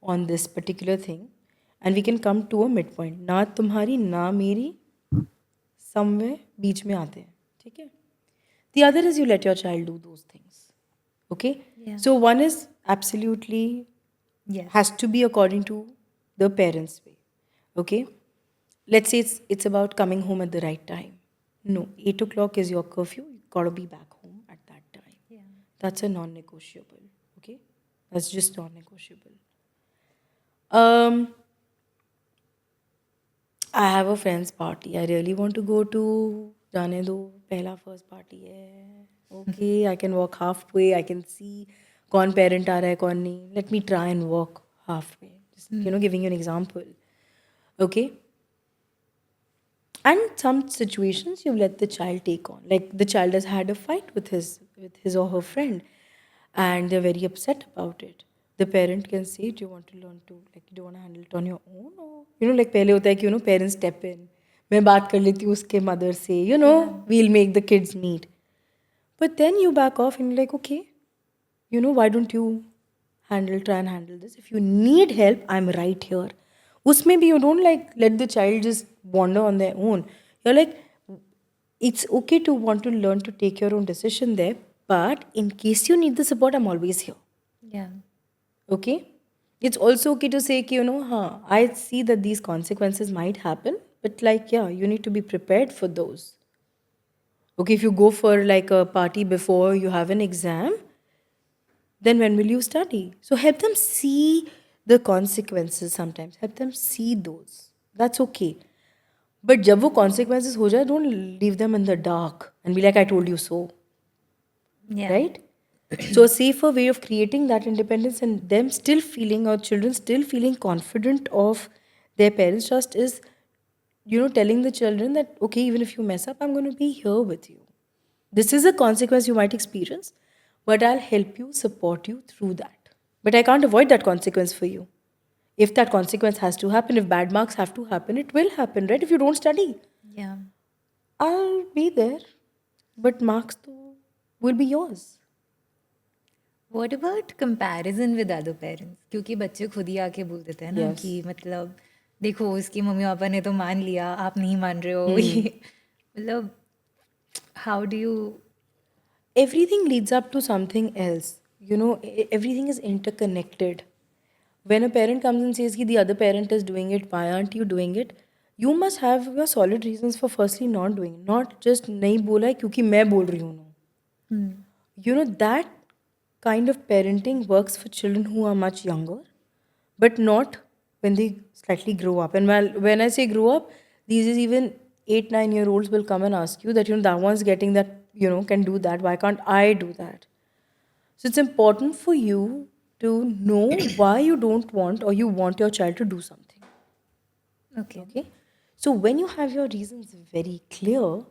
on this particular thing and we can come to a midpoint. ना तुम्हारी ना मेरी, somewhere बीच में आते हैं. ठीक है? The other is you let your child do those things. Okay? Yeah. So one is absolutely Yes. has to be according to the parents' way. Okay? Let's say it's about coming home at the right time. No, 8 o'clock is your curfew. You gotta be back home at that time. Yeah. That's a non-negotiable. Okay? That's just non-negotiable. I have a friend's party. I really want to go to. जाने दो, पहला first party है. Okay, I can walk half way. I can see कौन parent आ रहा है कौन नहीं. Let me try and walk half way. You know, giving you an example. Okay. And some situations you let the child take on. Like the child has had a fight with his or her friend and they're very upset about it. The parent can say, do you want to learn to, like, do you want to handle it on your own? Or, you know, like पहले होता है कि, you know, parents step in. मैं बात कर लेती हूँ उसके mother से, you know, we'll make the kids meet. But then you back off and you're like, okay, you know, why don't you try and handle this? If you need help, I'm right here. Usme bhi you don't like let the child just wander on their own. You're like, it's okay to want to learn to take your own decision there, but in case you need the support, I'm always here. Yeah. Okay? It's also okay to say, you know, I see that these consequences might happen, but like, yeah, you need to be prepared for those. Okay, if you go for like a party before you have an exam, then when will you study? So help them see the consequences sometimes. Help them see those. That's okay. But जब वो consequences हो जाए, don't leave them in the dark and be like, I told you so. Yeah. Right? So a safer way of creating that independence and them still feeling, or children still feeling confident of their parents' trust is, you know, telling the children that, okay, even if you mess up, I'm going to be here with you. This is a consequence you might experience, but I'll help you, support you through that. But I can't avoid that consequence for you. If that consequence has to happen, if bad marks have to happen, it will happen, right? If you don't study, Yeah. I'll be there, but marks will be yours. What about comparison with other parents? क्योंकि बच्चे खुद ही आके बोल देते हैं ना Yes. कि मतलब देखो उसकी मम्मी पापा ने तो मान लिया, आप नहीं मान रहे हो. ये मतलब how do you? Everything leads up to something else. You know, everything is interconnected. When a parent comes and says the other parent is doing it, why aren't you doing it? You must have your solid reasons for firstly not doing it. Not just नहीं बोला है क्योंकि मैं बोल रही हूँ ना. You know, that kind of parenting works for children who are much younger, but not when they slightly grow up. And when I say grow up, these is even 8, 9 year olds will come and ask you that, that one's getting that, can do that. Why can't I do that? So it's important for you to know why you don't want or you want your child to do something. Okay. Okay? So when you have your reasons very clear,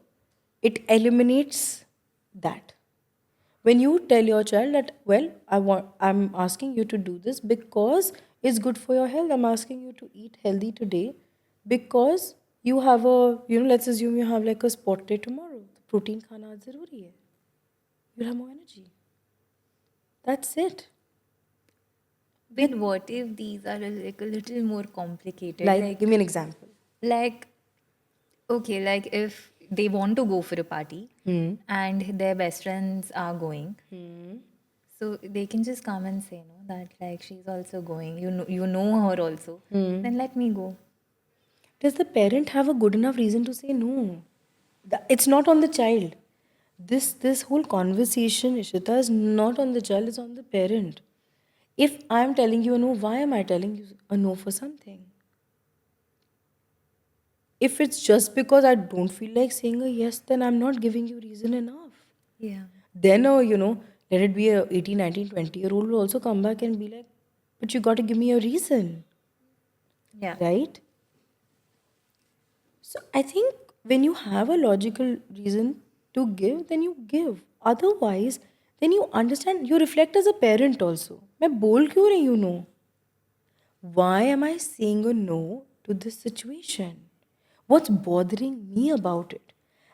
it eliminates that. When you tell your child that, well, I'm asking you to do this because it's good for your health. I'm asking you to eat healthy today because you have let's assume you have like a sport day tomorrow. Protein khana aaj zaruri hai. You'll have more energy. That's it. But what if these are like a little more complicated? Like, give me an example. Like, okay, like if they want to go for a party and their best friends are going, so they can just come and say, no, that like she's also going. You know her also. Then let me go. Does the parent have a good enough reason to say no? It's not on the child. This whole conversation, Ishita, is not on the child, it's on the parent. If I'm telling you a no, why am I telling you a no for something? If it's just because I don't feel like saying a yes, then I'm not giving you reason enough. Yeah. Then, let it be a 18, 19, 20-year-old will also come back and be like, but you got to give me a reason, Yeah. right? So I think when you have a logical reason to give, then you give. Otherwise, then you understand, you reflect as a parent also. मैं बोल क्यों रही हूँ no? Why am I saying a no to this situation? What's bothering me about it?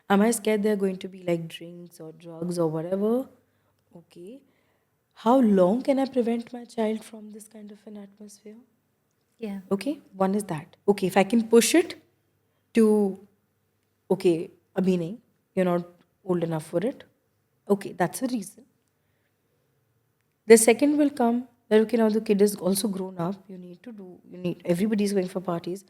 Am I scared there are going to be like drinks or drugs or whatever? Okay. How long can I prevent my child from this kind of an atmosphere? Yeah. Okay, one is that. Okay, if I can push it to, okay, abhi nahi, you're not old enough for it. Okay, that's a reason. The second will come that, okay, now the kid is also grown up. Everybody's going for parties.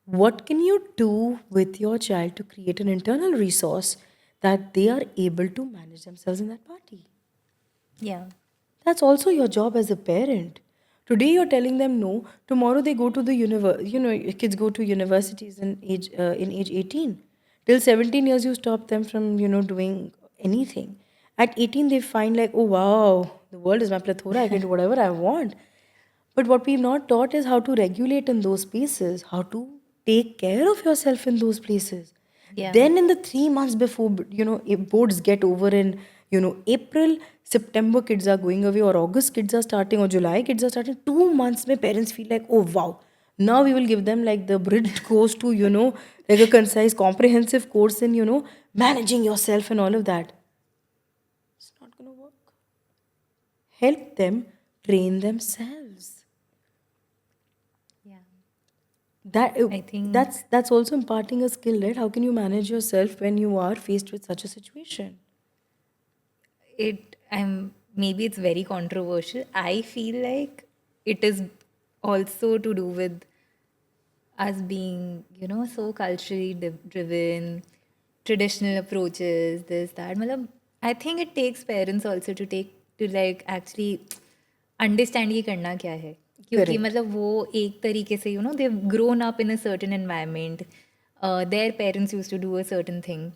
What can you do with your child to create an internal resource that they are able to manage themselves in that party? Yeah. That's also your job as a parent. Today you're telling them no. Tomorrow they go to the kids go to universities in age 18. Till 17 years you stop them from doing anything. At 18 they find like, oh wow, the world is my plethora. I can do whatever I want. But what we've not taught is how to regulate in those spaces, how to take care of yourself in those places. Yeah. Then in the 3 months before, boards get over in, April, September kids are going away, or August kids are starting, or July kids are starting. 2 months, my parents feel like, oh wow, now we will give them like the bridge course to, like a concise, comprehensive course in, managing yourself and all of that. It's not going to work. Help them train themselves. Yeah. That I think that's also imparting a skill, right? How can you manage yourself when you are faced with such a situation? I'm maybe it's very controversial. I feel like it is also to do with us being, so culturally driven, traditional approaches, this, that. Matlab, I think it takes parents also to like actually understand ये करना क्या है, क्योंकि Correct. मतलब वो एक तरीके से they've grown up in a certain environment, their parents used to do a certain thing,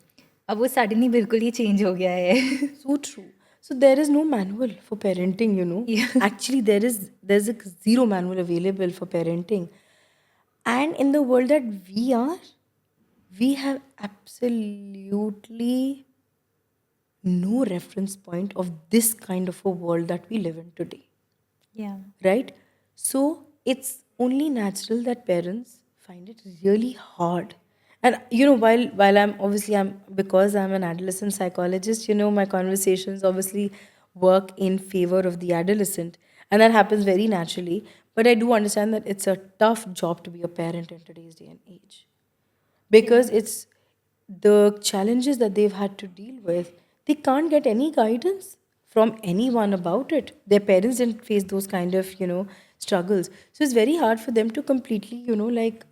अब वो suddenly बिल्कुल ही change हो गया है. So true. So there is no manual for parenting. Yeah. Actually, there's a zero manual available for parenting. And in the world that we are, we have absolutely no reference point of this kind of a world that we live in today. Yeah. Right? So it's only natural that parents find it really hard. And while I'm because I'm an adolescent psychologist, my conversations obviously work in favor of the adolescent. And that happens very naturally. But I do understand that it's a tough job to be a parent in today's day and age. Because it's the challenges that they've had to deal with, they can't get any guidance from anyone about it. Their parents didn't face those kind of struggles, so it's very hard for them to completely like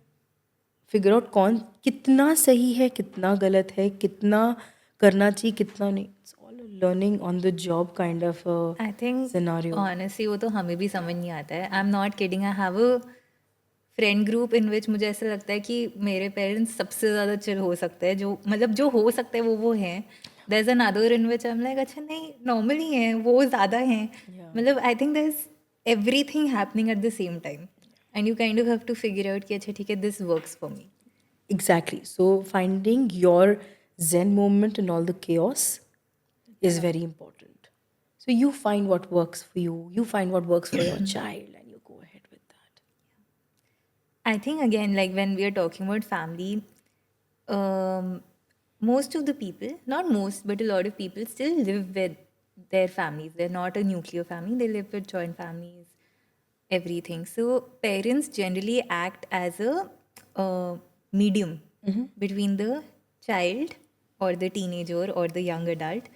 figure out कौन कितना सही है, कितना गलत है, कितना करना चाहिए, कितना नहीं. It's all a learning on the job kind of a I think scenario. honestly वो तो हमें भी समझ नहीं आता है. I'm not kidding. I have a friend group in which मुझे ऐसा लगता है कि मेरे पेरेंट्स सबसे ज़्यादा चिल हो सकते हैं, जो मतलब जो हो सकते हैं वो हैं। There is another in which I am like अच्छा नहीं नॉर्मल ही हैं, वो ज़्यादा हैं। Yeah. मतलब I think there is everything happening at the same time and you kind of have to figure out कि अच्छा ठीक है this works for me. Exactly. So finding your Zen moment in all the chaos is very important. So you find what works for you find what works for your child, and you go ahead with that. I think again, like when we are talking about family, most of the people, not most, but a lot of people still live with their families. They're not a nuclear family, they live with joint families, everything. So parents generally act as a medium between the child or the teenager or the young adult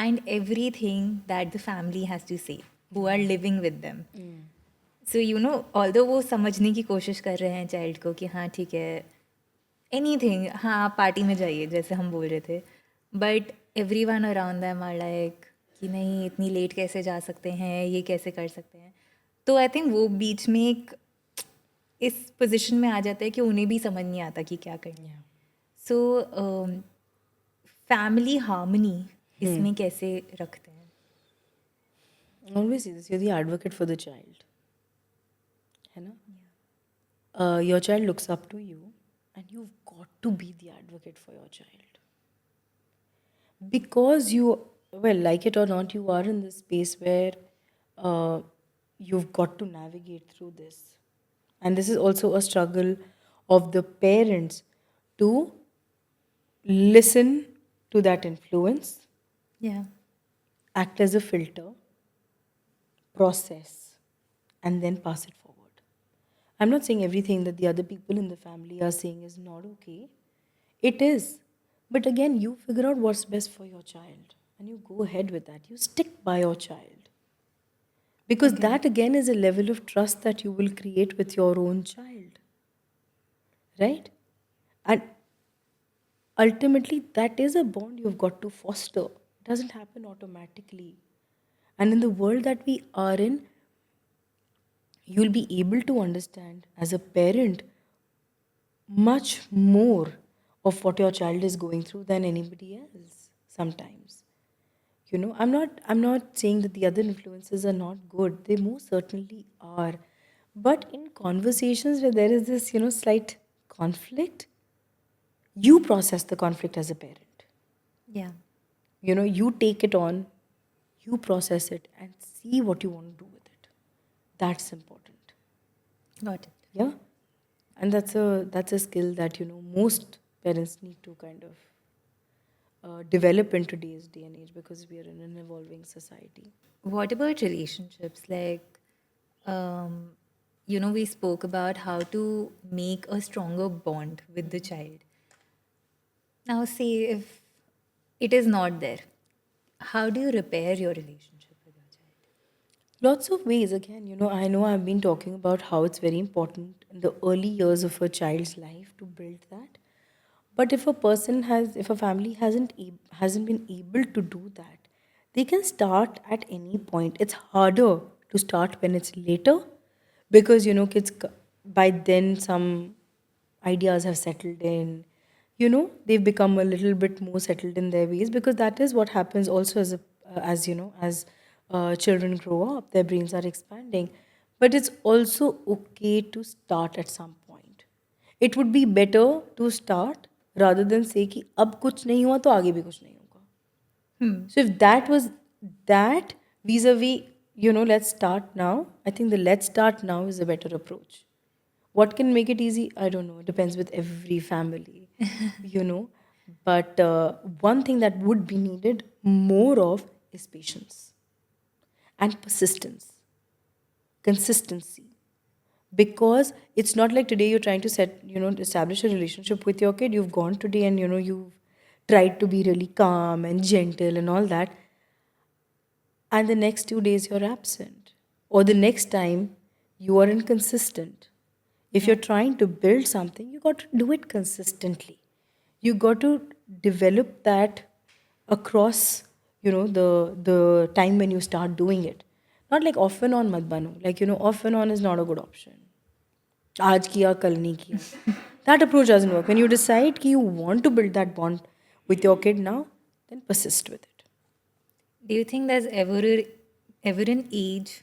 and everything that the family has to say, who are living with them. So you know although वो समझने की कोशिश कर रहे हैं child को कि हाँ ठीक है एनीथिंग, हाँ आप पार्टी में जाइए जैसे हम बोल रहे थे, but everyone around them are like कि नहीं इतनी लेट कैसे जा सकते हैं, ये कैसे कर सकते हैं। तो आई थिंक वो बीच में एक इस पोजीशन में आ जाता है कि उन्हें भी समझ नहीं आता कि क्या करना है। सो फैमिली हार्मनी इसमें कैसे रखते हैं? Always say this, you're the advocate for the child. है ना? Your child looks up to you, and you've got to be the advocate for your child. Because you, well, like it or not, you are in this space where you've got to navigate through this. And this is also a struggle of the parents to listen to that influence, Yeah. act as a filter, process, and then pass it forward. I'm not saying everything that the other people in the family are saying is not okay. It is. But again, you figure out what's best for your child and you go ahead with that. You stick by your child. Because that again is a level of trust that you will create with your own child. Right? And ultimately, that is a bond you've got to foster. It doesn't happen automatically. And in the world that we are in, you'll be able to understand as a parent much more of what your child is going through than anybody else sometimes. I'm not saying that the other influences are not good. They most certainly are. But in conversations where there is this, slight conflict, you process the conflict as a parent. Yeah. You take it on, you process it and see what you want to do with it. That's important. Got it. Yeah. And that's a skill that most parents need to kind of develop in today's day and age, because we are in an evolving society. What about relationships? Like, we spoke about how to make a stronger bond with the child. Now, say if it is not there, how do you repair your relationship with your child? Lots of ways. Again, I know I've been talking about how it's very important in the early years of a child's life to build that. But if a family hasn't been able to do that, they can start at any point. It's harder to start when it's later, because kids by then some ideas have settled in. They've become a little bit more settled in their ways, because that is what happens also as children grow up, their brains are expanding. But it's also okay to start at some point. It would be better to start rather than say कि अब कुछ नहीं हुआ तो आगे भी कुछ नहीं होगा. So if that was that vis-a-vis, let's start now, I think the let's start now is a better approach. What can make it easy? I don't know. It depends with every family, you know. But one thing that would be needed more of is patience and persistence, consistency. Because it's not like today you're trying to establish a relationship with your kid. You've gone today and, you've tried to be really calm and gentle and all that. And the next 2 days you're absent. Or the next time you are inconsistent. If you're trying to build something, you got to do it consistently. You got to develop that across, the time when you start doing it. Not like off and on mat bano. Like, off and on is not a good option. आज किया कल नहीं किया. That approach doesn't work. When you decide कि you want to build that bond with your kid now, then persist with it. Do you think there's ever an age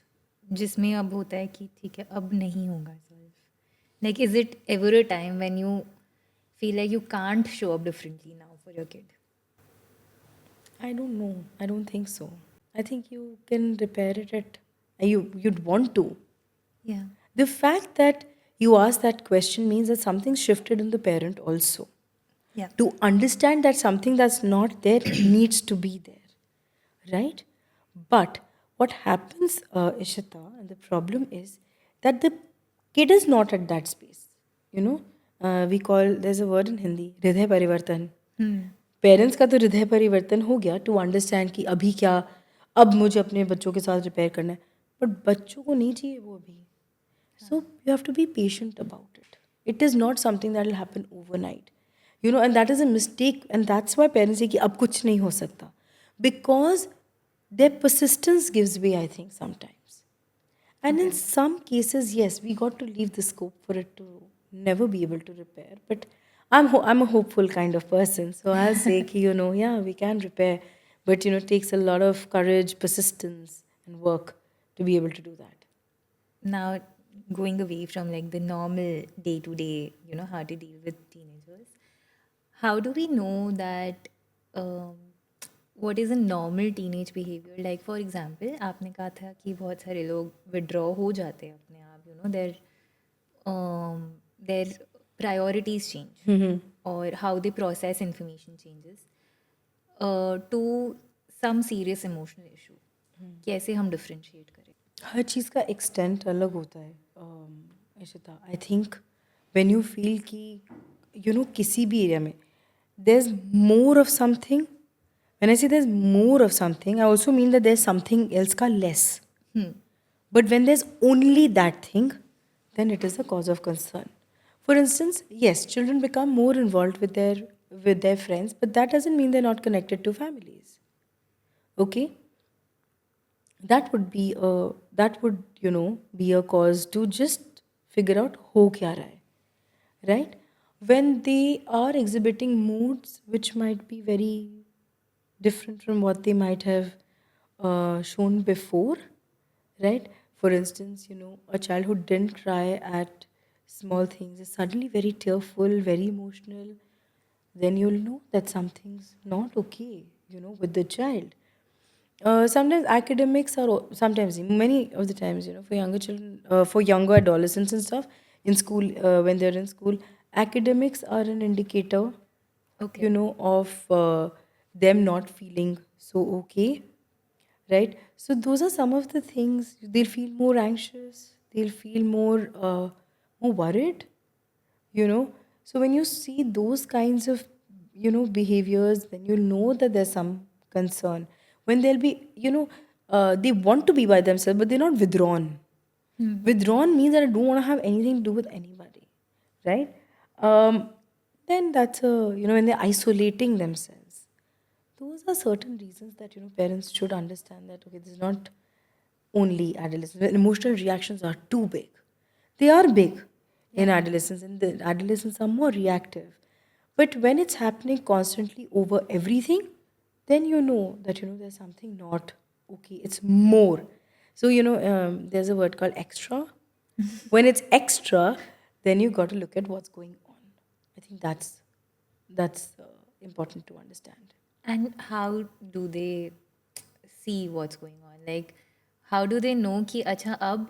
जिसमें अब होता है कि ठीक है अब नहीं होगा solve? Like is it ever a time when you feel like you can't show up differently now for your kid? I don't know. I don't think so. I think you can repair it at you'd want to. Yeah. The fact that you ask that question means that something shifted in the parent also. Yeah. To understand that something that's not there needs to be there, right? But what happens, Ishita, and the problem is that the kid is not at that space. You know, there's a word in Hindi, हृदय परिवर्तन. Parents का तो हृदय परिवर्तन हो गया to understand कि अभी क्या, अब मुझे अपने बच्चों के साथ रिपेयर करना है, बट बच्चों को नहीं चाहिए वो अभी. So you have to be patient about it. It is not something that will happen overnight. You know, and that is a mistake, and that's why parents say कि अब कुछ नहीं हो सकता. Because their persistence gives way, I think, sometimes. And in some cases, yes, we got to leave the scope for it to never be able to repair. But I'm a hopeful kind of person, so I'll say, ki, you know, yeah, we can repair, but you know, it takes a lot of courage, persistence, and work to be able to do that. Now going away from like the normal day to day, you know, how to deal with teenagers, how do we know that what is a normal teenage behavior? Like for example, आपने कहा था कि बहुत सारे लोग withdraw हो जाते हैं अपने आप, you know, their priorities change or how they process information changes to some serious emotional issue. कैसे हम differentiate करें? हर चीज़ का एक्सटेंट अलग होता है Ishita. I think when you feel कि यू नो किसी भी एरिया में there is more of something, when I say there is more of something, I also mean that there is something else का less. But when there is only that thing, then it is a cause of concern. For instance, yes, children become more involved with their friends, but that doesn't mean they're not connected to families. Okay, that would you know be a cause to just figure out ho kya raha hai, right? When they are exhibiting moods which might be very different from what they might have shown before, right? For instance, you know, a child who didn't cry at small things is suddenly very tearful, very emotional, then you'll know that something's not okay, you know, with the child. Sometimes academics are sometimes many of the times, you know, for younger children, for younger adolescents and stuff in school, when they're in school, academics are an indicator, Okay. you know, of them not feeling so okay, right? So those are some of the things. They'll feel more anxious, they'll feel more worried, you know. So when you see those kinds of, you know, behaviors, then you'll know that there's some concern. When they'll be, you know, they want to be by themselves, but they're not withdrawn. Withdrawn means that I don't want to have anything to do with anybody, right? Then that's a, you know, when they're isolating themselves, those are certain reasons that, you know, parents should understand that, okay, this is not only adolescence. When emotional reactions are too big, they are big in adolescence, and the adolescents are more reactive. But when it's happening constantly over everything, then you know that, you know, there's something not okay. It's more. So, you know, there's a word called extra. When it's extra, then you got to look at what's going on. I think that's important to understand. And how do they see what's going on? Like, how do they know कि अच्छा अब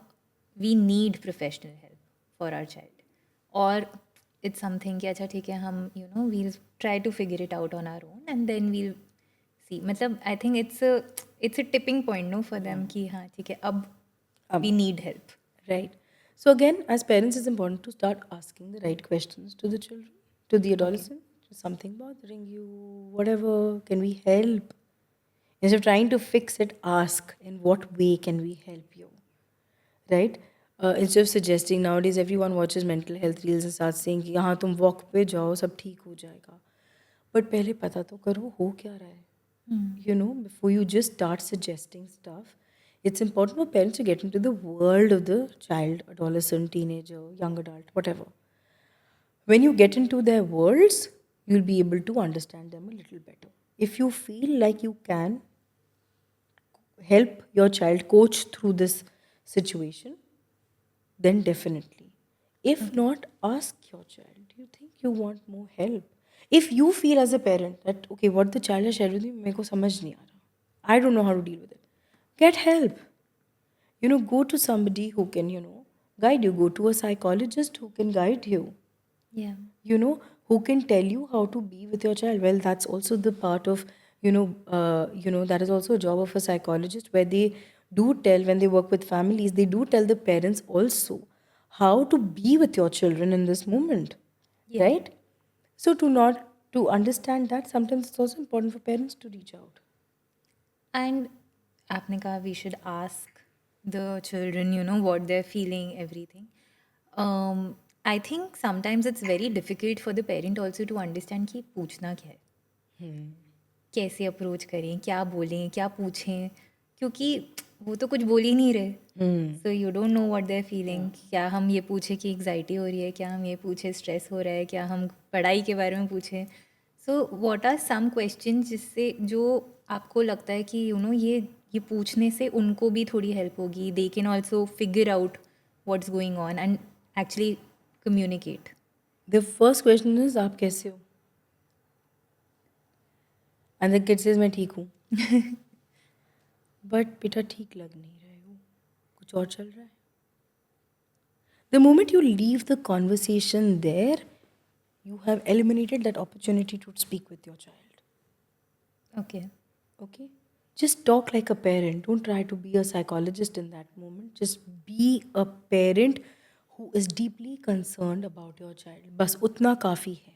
we need professional help for our child, or it's something कि अच्छा ठीक है हम you know we'll try to figure it out on our own and then we'll see. मतलब I think it's a tipping point no for them कि हाँ ठीक है अब we need help. Right. So again, as parents, it's important to start asking the right questions to the children, to the adolescent. Is something bothering you? Whatever. Can we help? Instead of trying to fix it, ask in what way can we help you? Right? Instead of suggesting, nowadays everyone watches mental health reels and starts saying कि हाँ तुम walk पे जाओ सब ठीक हो जाएगा. But पहले पता तो करो हो क्या रहा है. You know, before you just start suggesting stuff, It's important for parents to get into the world of the child, adolescent, teenager, young adult, whatever. When you get into their worlds, you'll be able to understand them a little better. If you feel like you can help your child coach through this situation, then definitely. If not, ask your child, do you think you want more help? If you feel as a parent that, okay, what the child has shared with me, मेरे को समझ नहीं आ रहा. I don't know how to deal with it. Get help. Go to somebody who can, guide you. Go to a psychologist who can guide you. Yeah. Who can tell you how to be with your child. Well, that's also the part of, that is also a job of a psychologist, where they do tell, when they work with families, they do tell the parents also how to be with your children in this moment. Yeah. Right? So to understand that, sometimes it's also important for parents to reach out. And आपने कहा we should ask the children, what they're feeling, everything. I think sometimes it's very difficult for the parent also to understand कि पूछना क्या है, कैसे approach करें, क्या बोलें, क्या पूछें, क्योंकि वो तो कुछ बोल ही नहीं रहे. So you don't know what they are feeling. क्या हम ये पूछें कि एग्जाइटी हो रही है, क्या हम ये पूछें स्ट्रेस हो रहा है, क्या हम पढ़ाई के बारे में पूछें. So what are some question जिससे, जो आपको लगता है कि ये पूछने से उनको भी थोड़ी हेल्प होगी, they can also figure out what's going on and actually communicate. The first question is, आप कैसे हो? And the kid says, मैं ठीक हूँ. बट बेटा ठीक लग नहीं रहे हो, कुछ और चल रहा है. The moment you leave the conversation there, you have eliminated that opportunity to speak with your child. Okay. Okay? Just talk like a parent. Don't try to be a psychologist in that moment. Just be a parent who is deeply concerned about your child. बस उतना काफ़ी है.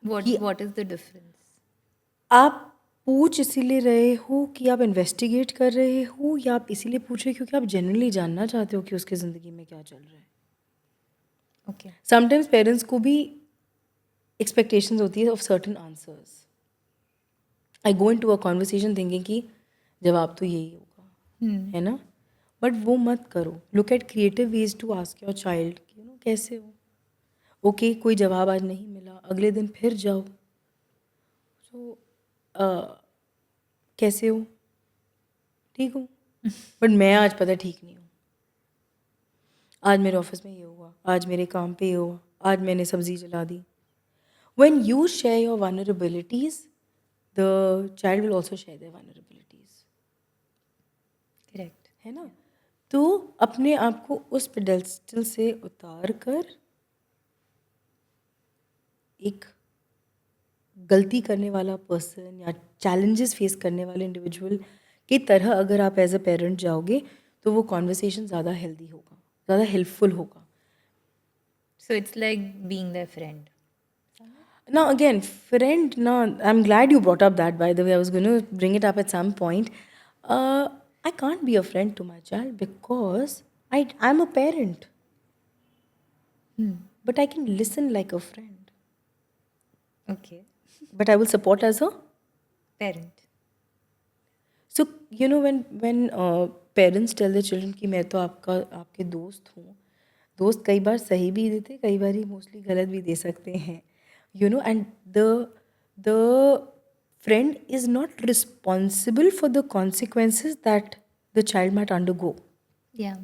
What is the difference? आप पूछ इसीलिए रहे हो कि आप इन्वेस्टिगेट कर रहे हो, या आप इसीलिए पूछ रहे हो क्योंकि आप जनरली जानना चाहते हो कि उसकी ज़िंदगी में क्या चल रहा है? ओके. समटाइम्स पेरेंट्स को भी एक्सपेक्टेशंस होती है of certain answers. I go into a conversation thinking कि जवाब तो यही होगा, है ना? बट वो मत करो. Look at creative ways to ask your child, कैसे हो? ओके, कोई जवाब आज नहीं मिला, अगले दिन फिर जाओ. सो कैसे हो? ठीक हूँ. बट मैं आज पता ठीक नहीं हूँ. आज मेरे ऑफिस में ये हुआ, आज मेरे काम पे ये हुआ, आज मैंने सब्जी जला दी. When you share your vulnerabilities, the child will also share their vulnerabilities. Correct. है ना? तो अपने आप को उस पेडेस्टल से उतार कर एक गलती करने वाला पर्सन या चैलेंजेस फेस करने वाले इंडिविजुअल की तरह अगर आप एज अ पेरेंट जाओगे, तो वो कॉन्वर्सेशन ज़्यादा हेल्दी होगा, ज़्यादा हेल्पफुल होगा. So it's like being their friend. Now again, friend, now I'm glad you brought up that, by the way. I was going to bring it up at some point. I can't be a friend to my child because I'm a parent. But I can listen like a friend. Okay. But I will support as a Parent. So when parents tell their children कि मैं तो आपके दोस्त हूँ. दोस्त कई बार सही भी देते, कई बार ही मोस्टली गलत भी दे सकते हैं. And the friend is not responsible for the consequences that the child might undergo. Yeah.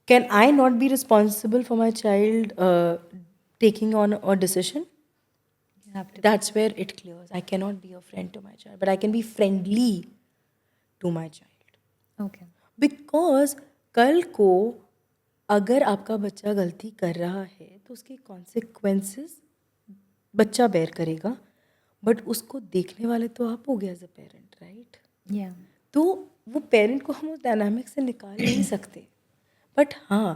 Can I not be responsible for my child taking on a decision? You have to. That's where it clears. I cannot be a friend to my child, but I can be friendly to my child. Okay. Because कल को अगर आपका बच्चा गलती कर रहा है तो उसके कॉन्सिक्वेंसेस बच्चा बेयर करेगा, बट उसको देखने वाले तो आप हो गए as a parent, right? Yeah. तो वो पेरेंट को हम उस डायनामिक से निकाल नहीं सकते. बट हाँ,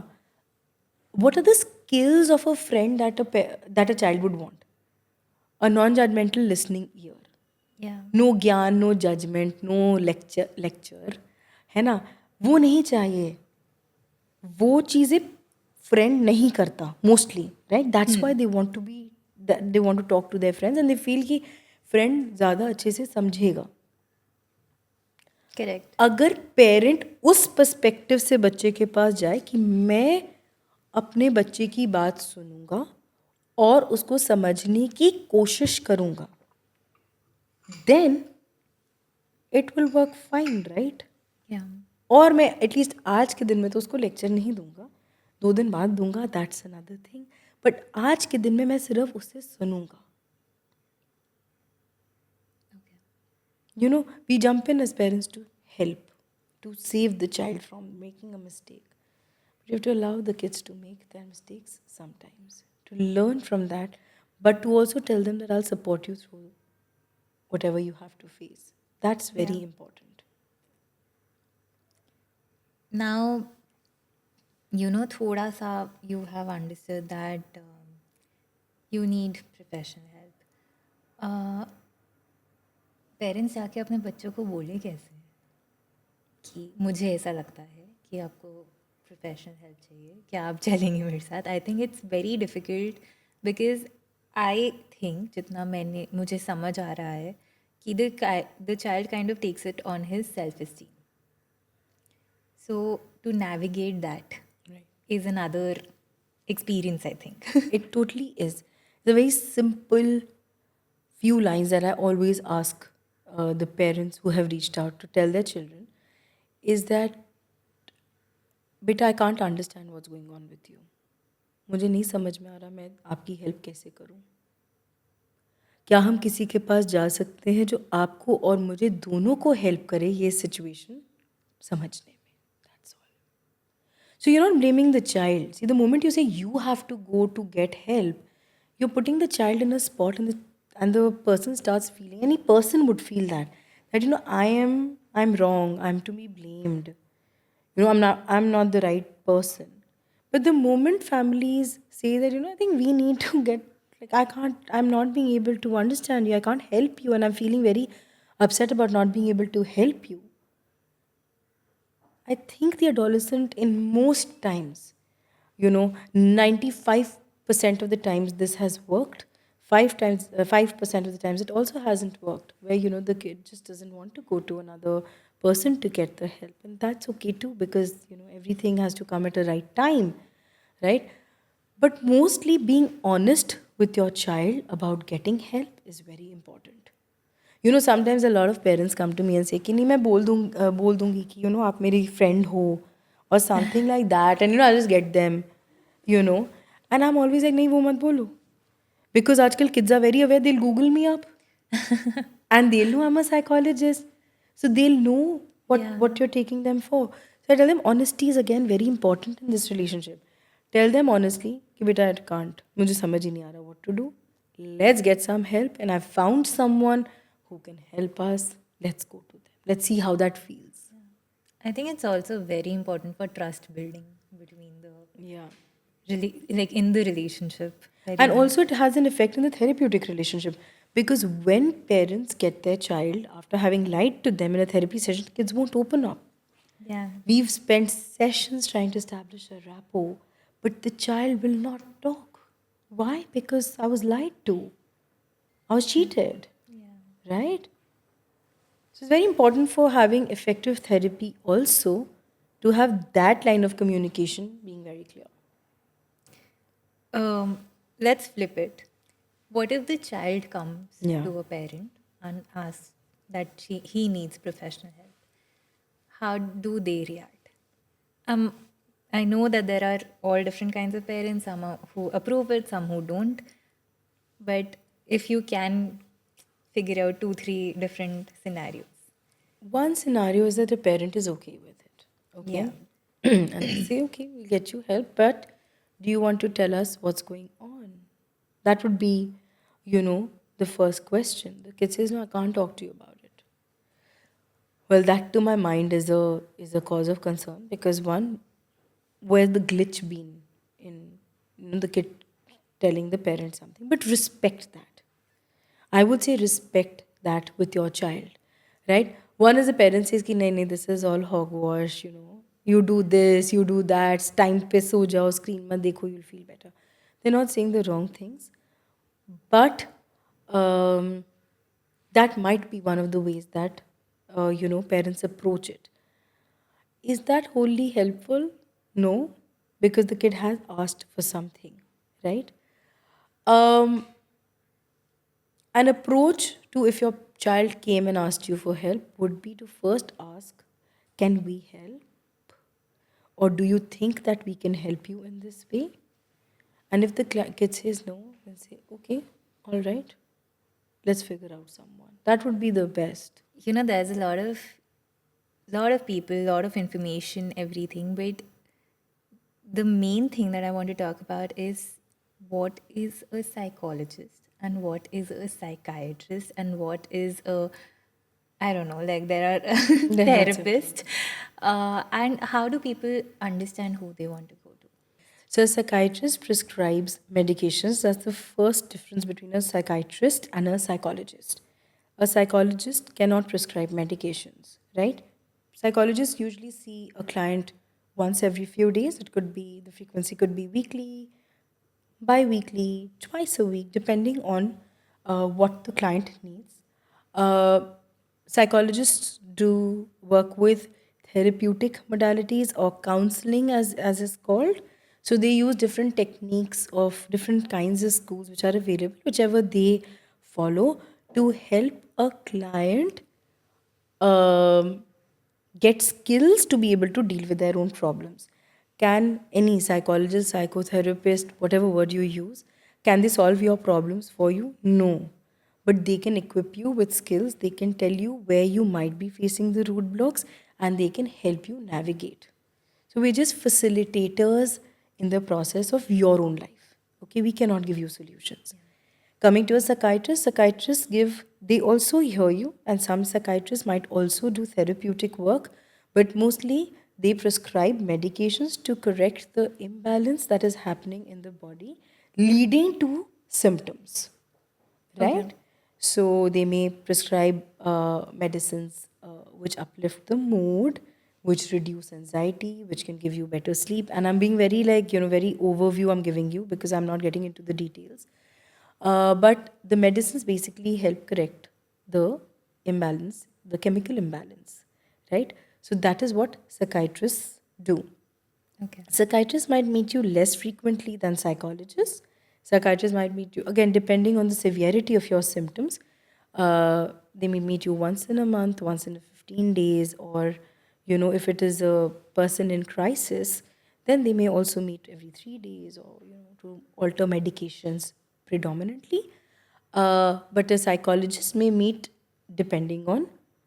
what are the skills of a friend that a child would want? A non-judgmental listening ear. Yeah. No gyaan, no judgement, no lecture, है ना? वो नहीं चाहिए. वो चीज़ें फ्रेंड नहीं करता mostly, right? That's why they want to talk to their friends and they feel कि फ्रेंड ज़्यादा अच्छे से समझेगा. करेक्ट. अगर पेरेंट उस पर्सपेक्टिव से बच्चे के पास जाए कि मैं अपने बच्चे की बात सुनूंगा और उसको समझने की कोशिश करूंगा, then it will work fine, right? Yeah. और मैं एटलीस्ट आज के दिन में तो उसको लेक्चर नहीं दूंगा, 2 दिन बाद दूंगा, दैट्स अनदर थिंग, बट आज के दिन में मैं सिर्फ उससे सुनूंगा. You know, we jump in as parents to help, to save the child from making a mistake. But you have to allow the kids to make their mistakes sometimes, to learn from that, but to also tell them that I'll support you through whatever you have to face. That's very Yeah. important. Now, थोड़ा सा you have understood that you need professional help. Parents जाके अपने बच्चों को बोले कैसे कि मुझे ऐसा लगता है कि आपको प्रोफेशनल हेल्प चाहिए, क्या आप चलेंगे मेरे साथ? I think it's very difficult because I think जितना मुझे समझ आ रहा है कि the child kind of takes it on his self esteem. So to navigate that is another experience, I think. It totally is. The very simple few lines that I always ask the parents who have reached out to tell their children is that, बेटा, I can't understand what's going on with you. मुझे नहीं समझ में आ रहा मैं आपकी help कैसे करूं. क्या हम किसी के पास जा सकते हैं जो आपको और मुझे दोनों को हेल्प करे ये सिचुएशन समझने में? That's all. So you're not blaming the child. See, the moment you say you have to go to get help, you're putting the child in a spot, and the person starts feeling, any person would feel that I'm wrong, I'm to be blamed. I'm not the right person. But the moment families say that, I think we need to get, like, I'm not being able to understand you, I can't help you, and I'm feeling very upset about not being able to help you. I think the adolescent, in most times, 95% of the times this has worked. 5% of the times it also hasn't worked, where the kid just doesn't want to go to another person to get the help, and that's okay too, because everything has to come at a right time, right? But mostly being honest with your child about getting help is very important. Sometimes a lot of parents come to me and say कि नहीं मैं बोल दूंगी कि आप मेरी friend हो or something like that, and I just get them, and I'm always like नहीं वो मत बोलो, because आजकल kids are very aware, they'll Google me up and they'll know I'm a psychologist, so they'll know what you're taking them for. So I tell them honesty is again very important in this relationship. Tell them honestly कि बेटा I can't, मुझे समझ ही नहीं आ रहा what to do. Let's get some help, and I've found someone who can help us. Let's go to them. Let's see how that feels. I think it's also very important for trust building between Yeah. like in the relationship. And also, it has an effect in the therapeutic relationship, because when parents get their child after having lied to them in a therapy session, kids won't open up. Yeah. We've spent sessions trying to establish a rapport, but the child will not talk. Why? Because I was lied to. I was cheated. Yeah. Right? So it's very important for having effective therapy also to have that line of communication being very clear. Let's flip it. What if the child comes Yeah. to a parent and asks that he needs professional help? How do they react? I know that there are all different kinds of parents, some who approve it, some who don't. But if you can figure out 2-3 different scenarios. One scenario is that a parent is okay with it. Okay. and they say, okay, we'll get you help, but do you want to tell us what's going on? That would be, the first question. The kid says, no, I can't talk to you about it. Well, that to my mind is a cause of concern, because one, where's the glitch been in the kid telling the parent something? But respect that. I would say respect that with your child, right? One is the parent says कि नहीं नहीं, this is all hogwash, you do this, you do that, time पे सो जाओ, screen मत देखो, you'll feel better. They're not saying the wrong things, but that might be one of the ways that parents approach it. Is that wholly helpful? No, because the kid has asked for something, right? Um, an approach to if your child came and asked you for help would be to first ask, can we help? Or do you think that we can help you in this way? And if the kid says no, then say, okay, all right, let's figure out someone. That would be the best. You know, there's a lot of people, a lot of information, everything, but the main thing that I want to talk about is what is a psychologist and what is a psychiatrist and what is a, I don't know, like there are That's okay. therapists, and how do people understand who they want to go to? So, a psychiatrist prescribes medications. That's the first difference between a psychiatrist and a psychologist. A psychologist cannot prescribe medications, right? Psychologists usually see a client once every few days. It could be, the frequency could be weekly, bi weekly, twice a week, depending on what the client needs. Uh, Psychologists do work with therapeutic modalities or counseling, as is called. So they use different techniques of different kinds of schools which are available, whichever they follow, to help a client um, get skills to be able to deal with their own problems. Can any psychologist, psychotherapist, whatever word you use, can they solve your problems for you? No. But they can equip you with skills, they can tell you where you might be facing the roadblocks, and they can help you navigate. So we're just facilitators in the process of your own life. Okay, we cannot give you solutions. Coming to a psychiatrist, psychiatrists give, they also hear you, and some psychiatrists might also do therapeutic work, but mostly they prescribe medications to correct the imbalance that is happening in the body, leading to symptoms, Okay. right? So they may prescribe medicines which uplift the mood, which reduce anxiety, which can give you better sleep. And I'm being very like, very overview I'm giving you because I'm not getting into the details. But the medicines basically help correct the imbalance, the chemical imbalance, right? So that is what psychiatrists do. Okay. Psychiatrists might meet you less frequently than psychologists. Psychiatrists might meet you, again, depending on the severity of your symptoms. They may meet you once in a month, once in 15 days, or, if it is a person in crisis, then they may also meet every 3 days or, to alter medications predominantly. But a psychologist may meet depending on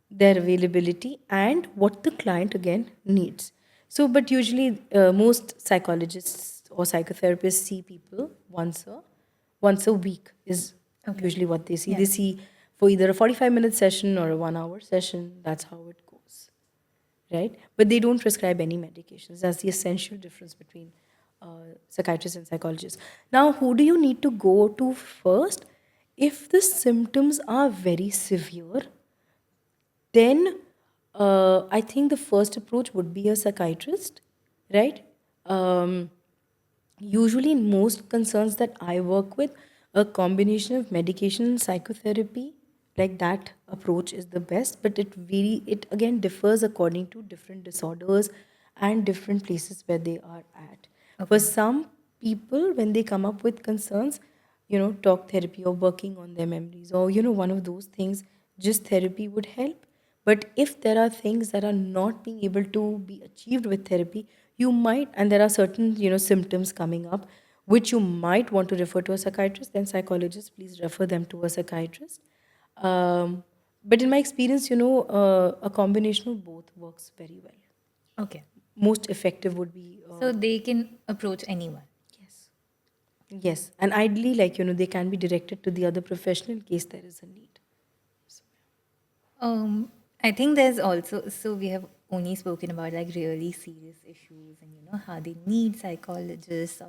their availability and what the client again needs. So, but usually most psychologists or psychotherapists see people once a week is usually what they see. They see for either a 45-minute session or a 1 hour session. That's how it goes, right? But they don't prescribe any medications. That's the essential difference between psychiatrists and psychologists. Now, who do you need to go to first? If the symptoms are very severe, then I think the first approach would be a psychiatrist, right? Um, Usually, in most concerns that I work with, a combination of medication and psychotherapy, like that approach is the best. But it again differs according to different disorders and different places where they are at. For some people, when they come up with concerns, talk therapy or working on their memories or one of those things, just therapy would help. But if there are things that are not being able to be achieved with therapy, you might, and there are certain, symptoms coming up, which you might want to refer to a psychiatrist, then psychologists, please refer them to a psychiatrist. But in my experience, a combination of both works very well. Okay. Most effective would be, So they can approach anyone. yes. Yes. And ideally, like, they can be directed to the other professional in case there is a need. I think there's also, so we have only spoken about like really serious issues and how they need psychologists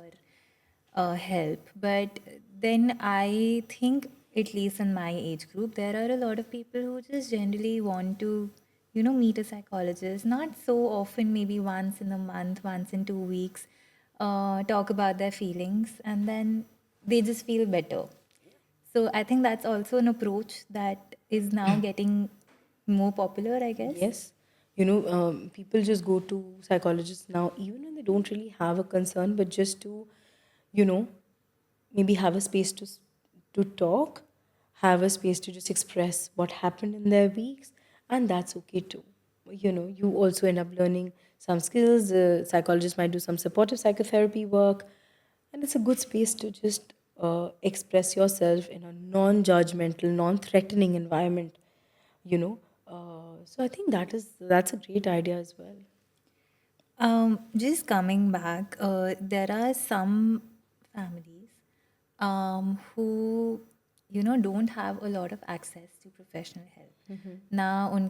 or help. But then I think, at least in my age group, there are a lot of people who just generally want to, meet a psychologist. Not so often, maybe once in a month, once in 2 weeks, talk about their feelings, and then they just feel better. So I think that's also an approach that is now getting more popular, I guess. Yes. People just go to psychologists now, even when they don't really have a concern, but just to, you know, maybe have a space to talk, have a space to just express what happened in their weeks, and that's okay too. You also end up learning some skills. Psychologists might do some supportive psychotherapy work, and it's a good space to just express yourself in a non-judgmental, non-threatening environment. you know so I think that's a great idea as well. Just coming back, there are some families who, don't have a lot of access to professional help. Now,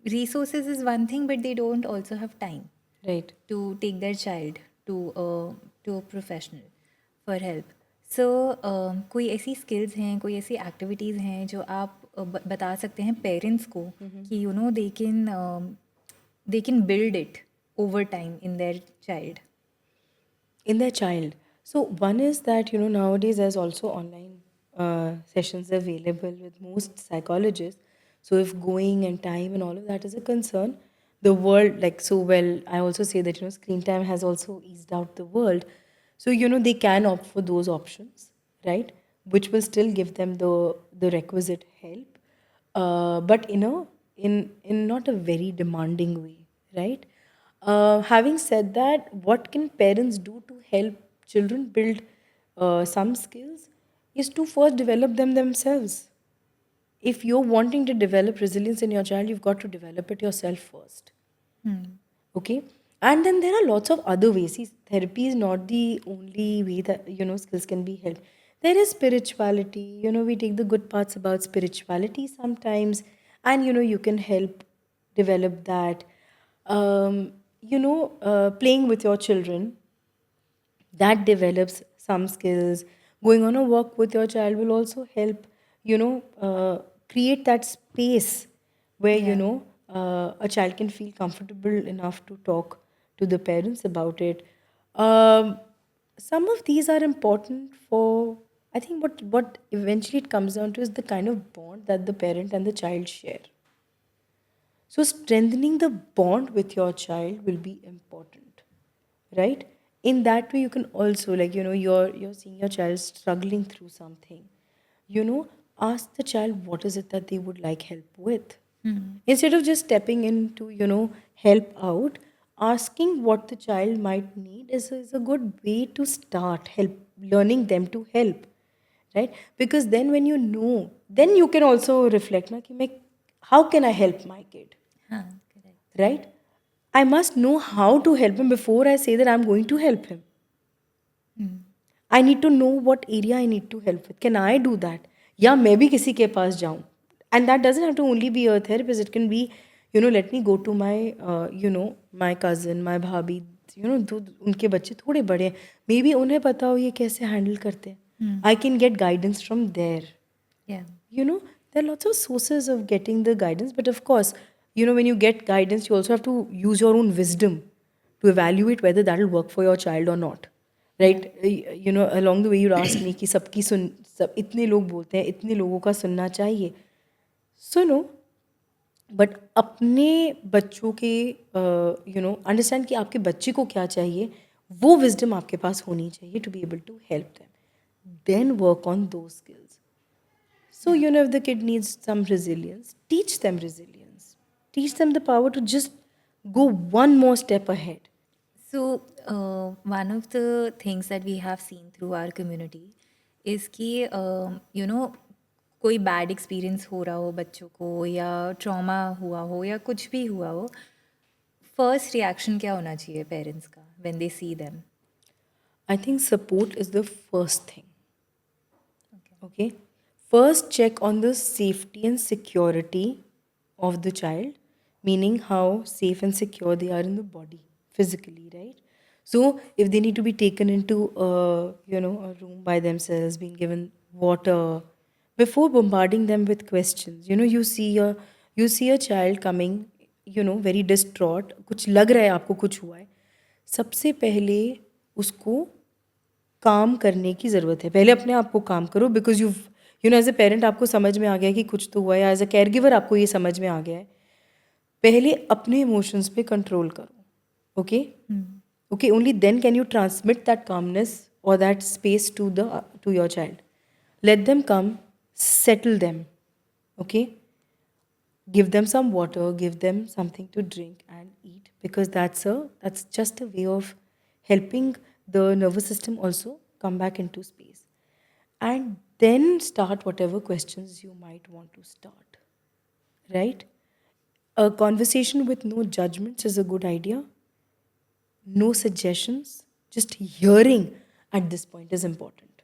resources is one thing, but they don't also have time Right. to take their child to a professional for help. So कोई ऐसी skills हैं, कोई ऐसी activities हैं जो आप बता सकते हैं parents को कि they can build it over time in their child. In their child. So one is that nowadays there's also online sessions available with most psychologists. So if going and time and all of that is a concern, the world, like, so well, I also say that screen time has also eased out the world. So they can opt for those options, right? Which will still give them the requisite help, but in not a very demanding way, right? Having said that, what can parents do to help children build some skills is to first develop them themselves. If you're wanting to develop resilience in your child, you've got to develop it yourself first. Okay. And then there are lots of other ways. See, therapy is not the only way that skills can be helped. There is spirituality. We take the good parts about spirituality sometimes, and you can help develop that. Playing with your children, that develops some skills. Going on a walk with your child will also help create that space where Yeah. a child can feel comfortable enough to talk to the parents about it. Some of these are important for, I think, what eventually it comes down to is the kind of bond that the parent and the child share. So strengthening the bond with your child will be important, right? In that way, you can also, like, you're seeing your child struggling through something. Ask the child what is it that they would like help with. Instead of just stepping in to help out, asking what the child might need is a good way to start help learning them to help, right? Because then when then you can also reflect na, how can I help my kid, हाँ, correct. right? I must know how to help him before I say that I'm going to help him. I need to know what area I need to help with. Can I do that? या मैं भी किसी के पास जाऊँ. And that doesn't have to only be a therapist. It can be, let me go to my, my cousin, my भाभी, उनके बच्चे थोड़े बड़े हैं. Maybe उन्हें पता हो ये कैसे handle करते हैं. I can get guidance from there. Yeah. There are lots of sources of getting the guidance, but of course, when you get guidance, you also have to use your own wisdom to evaluate whether that will work for your child or not, right? Along the way you asked me कि सबकी सब इतने लोग बोलते हैं, इतने लोगों का सुनना चाहिए. सुनो, बट अपने बच्चों के अंडरस्टैंड कि आपके बच्चे को क्या चाहिए, वो विजडम आपके पास होनी चाहिए to be able to help them. Then work on those skills. So, if the kid needs some resilience, teach them resilience. Teach them the power to just go one more step ahead. So, one of the things that we have seen through our community is कि कोई bad experience हो रहा हो बच्चों को या trauma हुआ हो या कुछ भी हुआ हो, first reaction क्या होना चाहिए parents का when they see them? I think support is the first thing. Okay. First, check on the safety and security of the child, meaning how safe and secure they are in the body, physically, right? So, if they need to be taken into a room by themselves, being given water, before bombarding them with questions, you see a child coming, very distraught, कुछ लग रहा है आपको कुछ हुआ है, सबसे पहले उसको काम करने की ज़रूरत है. पहले अपने आप को काम करो, because एज अ पेरेंट आपको समझ में आ गया कि कुछ तो हुआ है, एज अ केयर गिवर आपको ये समझ में आ गया है, पहले अपने इमोशंस पे कंट्रोल करो. Okay, okay, only then can you transmit that calmness or that space to your child. Let them come, settle them. Okay, give them some water, give them something to drink and eat, because that's just a way of helping the nervous system also come back into space. And then start whatever questions you might want to start, right? A conversation with no judgments is a good idea. No suggestions, just hearing at this point is important.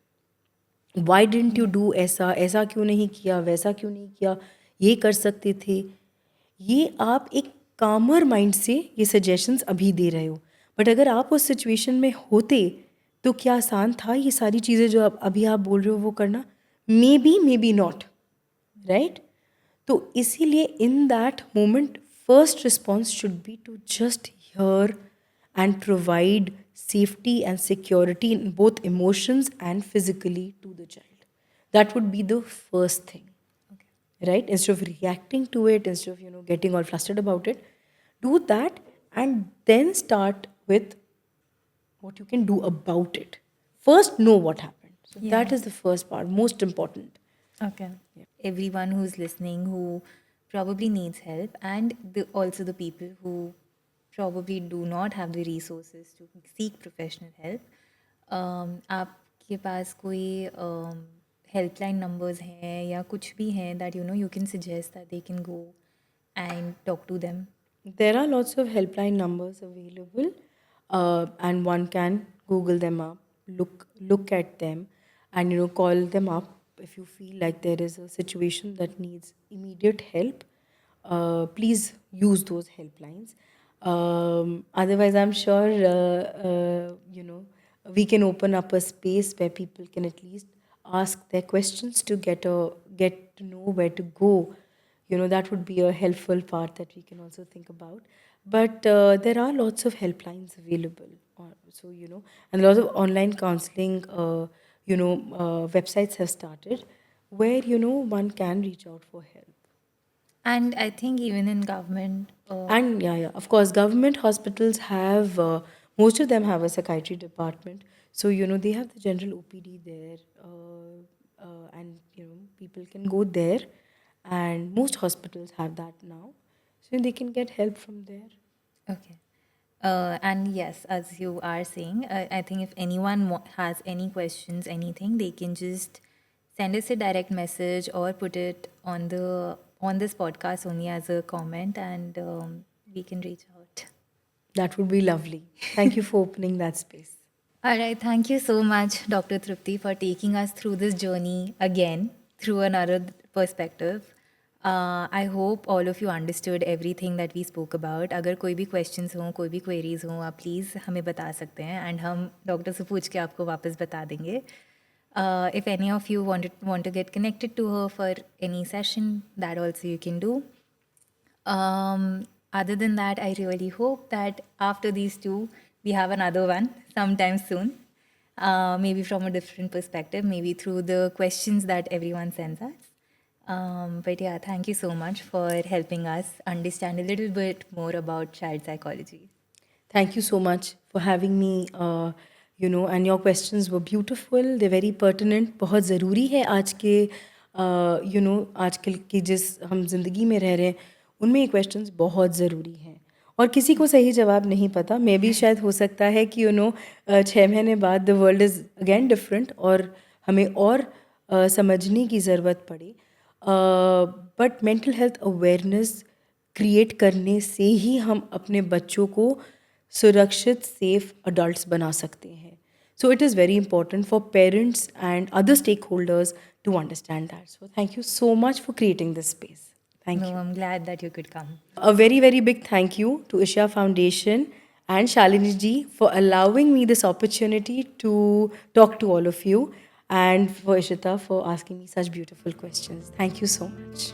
Why didn't you do ऐसा, ऐसा क्यों नहीं किया, वैसा क्यों नहीं किया, ये कर सकते थे. ये आप एक कामर माइंड से ये सजेशंस अभी दे रहे हो, बट अगर आप उस सिचुएशन में होते तो क्या आसान था ये सारी चीज़ें जो अभी आप बोल रहे हो वो करना? Maybe not, right? तो इसीलिए in that moment first response should be to just hear and provide safety and security in both emotions and physically to the child. That would be the first thing. Okay. Right? Instead of reacting to it, instead of getting all flustered about it, do that and then start with what you can do about it. First, know what happened. So that is the first part, most important. Okay. Everyone who's listening who probably needs help, and also the people who probably do not have the resources to seek professional help. आपके पास कोई helpline numbers हैं या कुछ भी हैं that you can suggest that they can go and talk to them? There are lots of helpline numbers available, and one can Google them up, look at them, and call them up if you feel like there is a situation that needs immediate help. Please use those helplines. Otherwise, I'm sure we can open up a space where people can at least ask their questions to get to know where to go. That would be a helpful part that we can also think about. But there are lots of helplines available. So, and a lot of online counseling, websites have started where, one can reach out for help. And I think even in government. And yeah, of course, government hospitals have, most of them have a psychiatry department. So, they have the general OPD there, and, people can go there. And most hospitals have that now. So, they can get help from there. Okay. And yes, as you are saying, I think if anyone has any questions, anything, they can just send us a direct message or put it on this podcast only as a comment, and we can reach out. That would be lovely. Thank you for opening that space. All right. Thank you so much, Dr. Trupti, for taking us through this journey again through another perspective. I hope all of you understood everything that we spoke about. अगर कोई भी questions हों, कोई भी queries हों, आप please हमें बता सकते हैं, and हम डॉक्टर से पूछ के आपको वापस बता देंगे. If any of you want to get connected to her for any session, that also you can do. Other than that, I really hope that after these two, we have another one sometime soon. Maybe from a different perspective, maybe through the questions that everyone sends us. But yeah, thank you so much for helping us understand a little bit more about child psychology. Thank you so much for having me, and your questions were beautiful. They're very pertinent. बहुत ज़रूरी है आज के, आजकल की जिस हम ज़िंदगी में रह रहे हैं, उनमें ये questions बहुत ज़रूरी हैं. और किसी को सही जवाब नहीं पता. मे भी शायद हो सकता है कि 6 महीने बाद the world is again different और हमें और समझने की ज़रूरत पड़े. But mental health awareness create करने से ही हम अपने बच्चों को सुरक्षित सेफ अडल्ट्स बना सकते हैं. So it is very important for parents and other stakeholders to understand that. So thank you so much for creating this space. Thank you. I'm glad that you could come. A very, very big thank you to Isha Foundation and Shalini ji for allowing me this opportunity to talk to all of you, and for Ishita for asking me such beautiful questions. Thank you so much.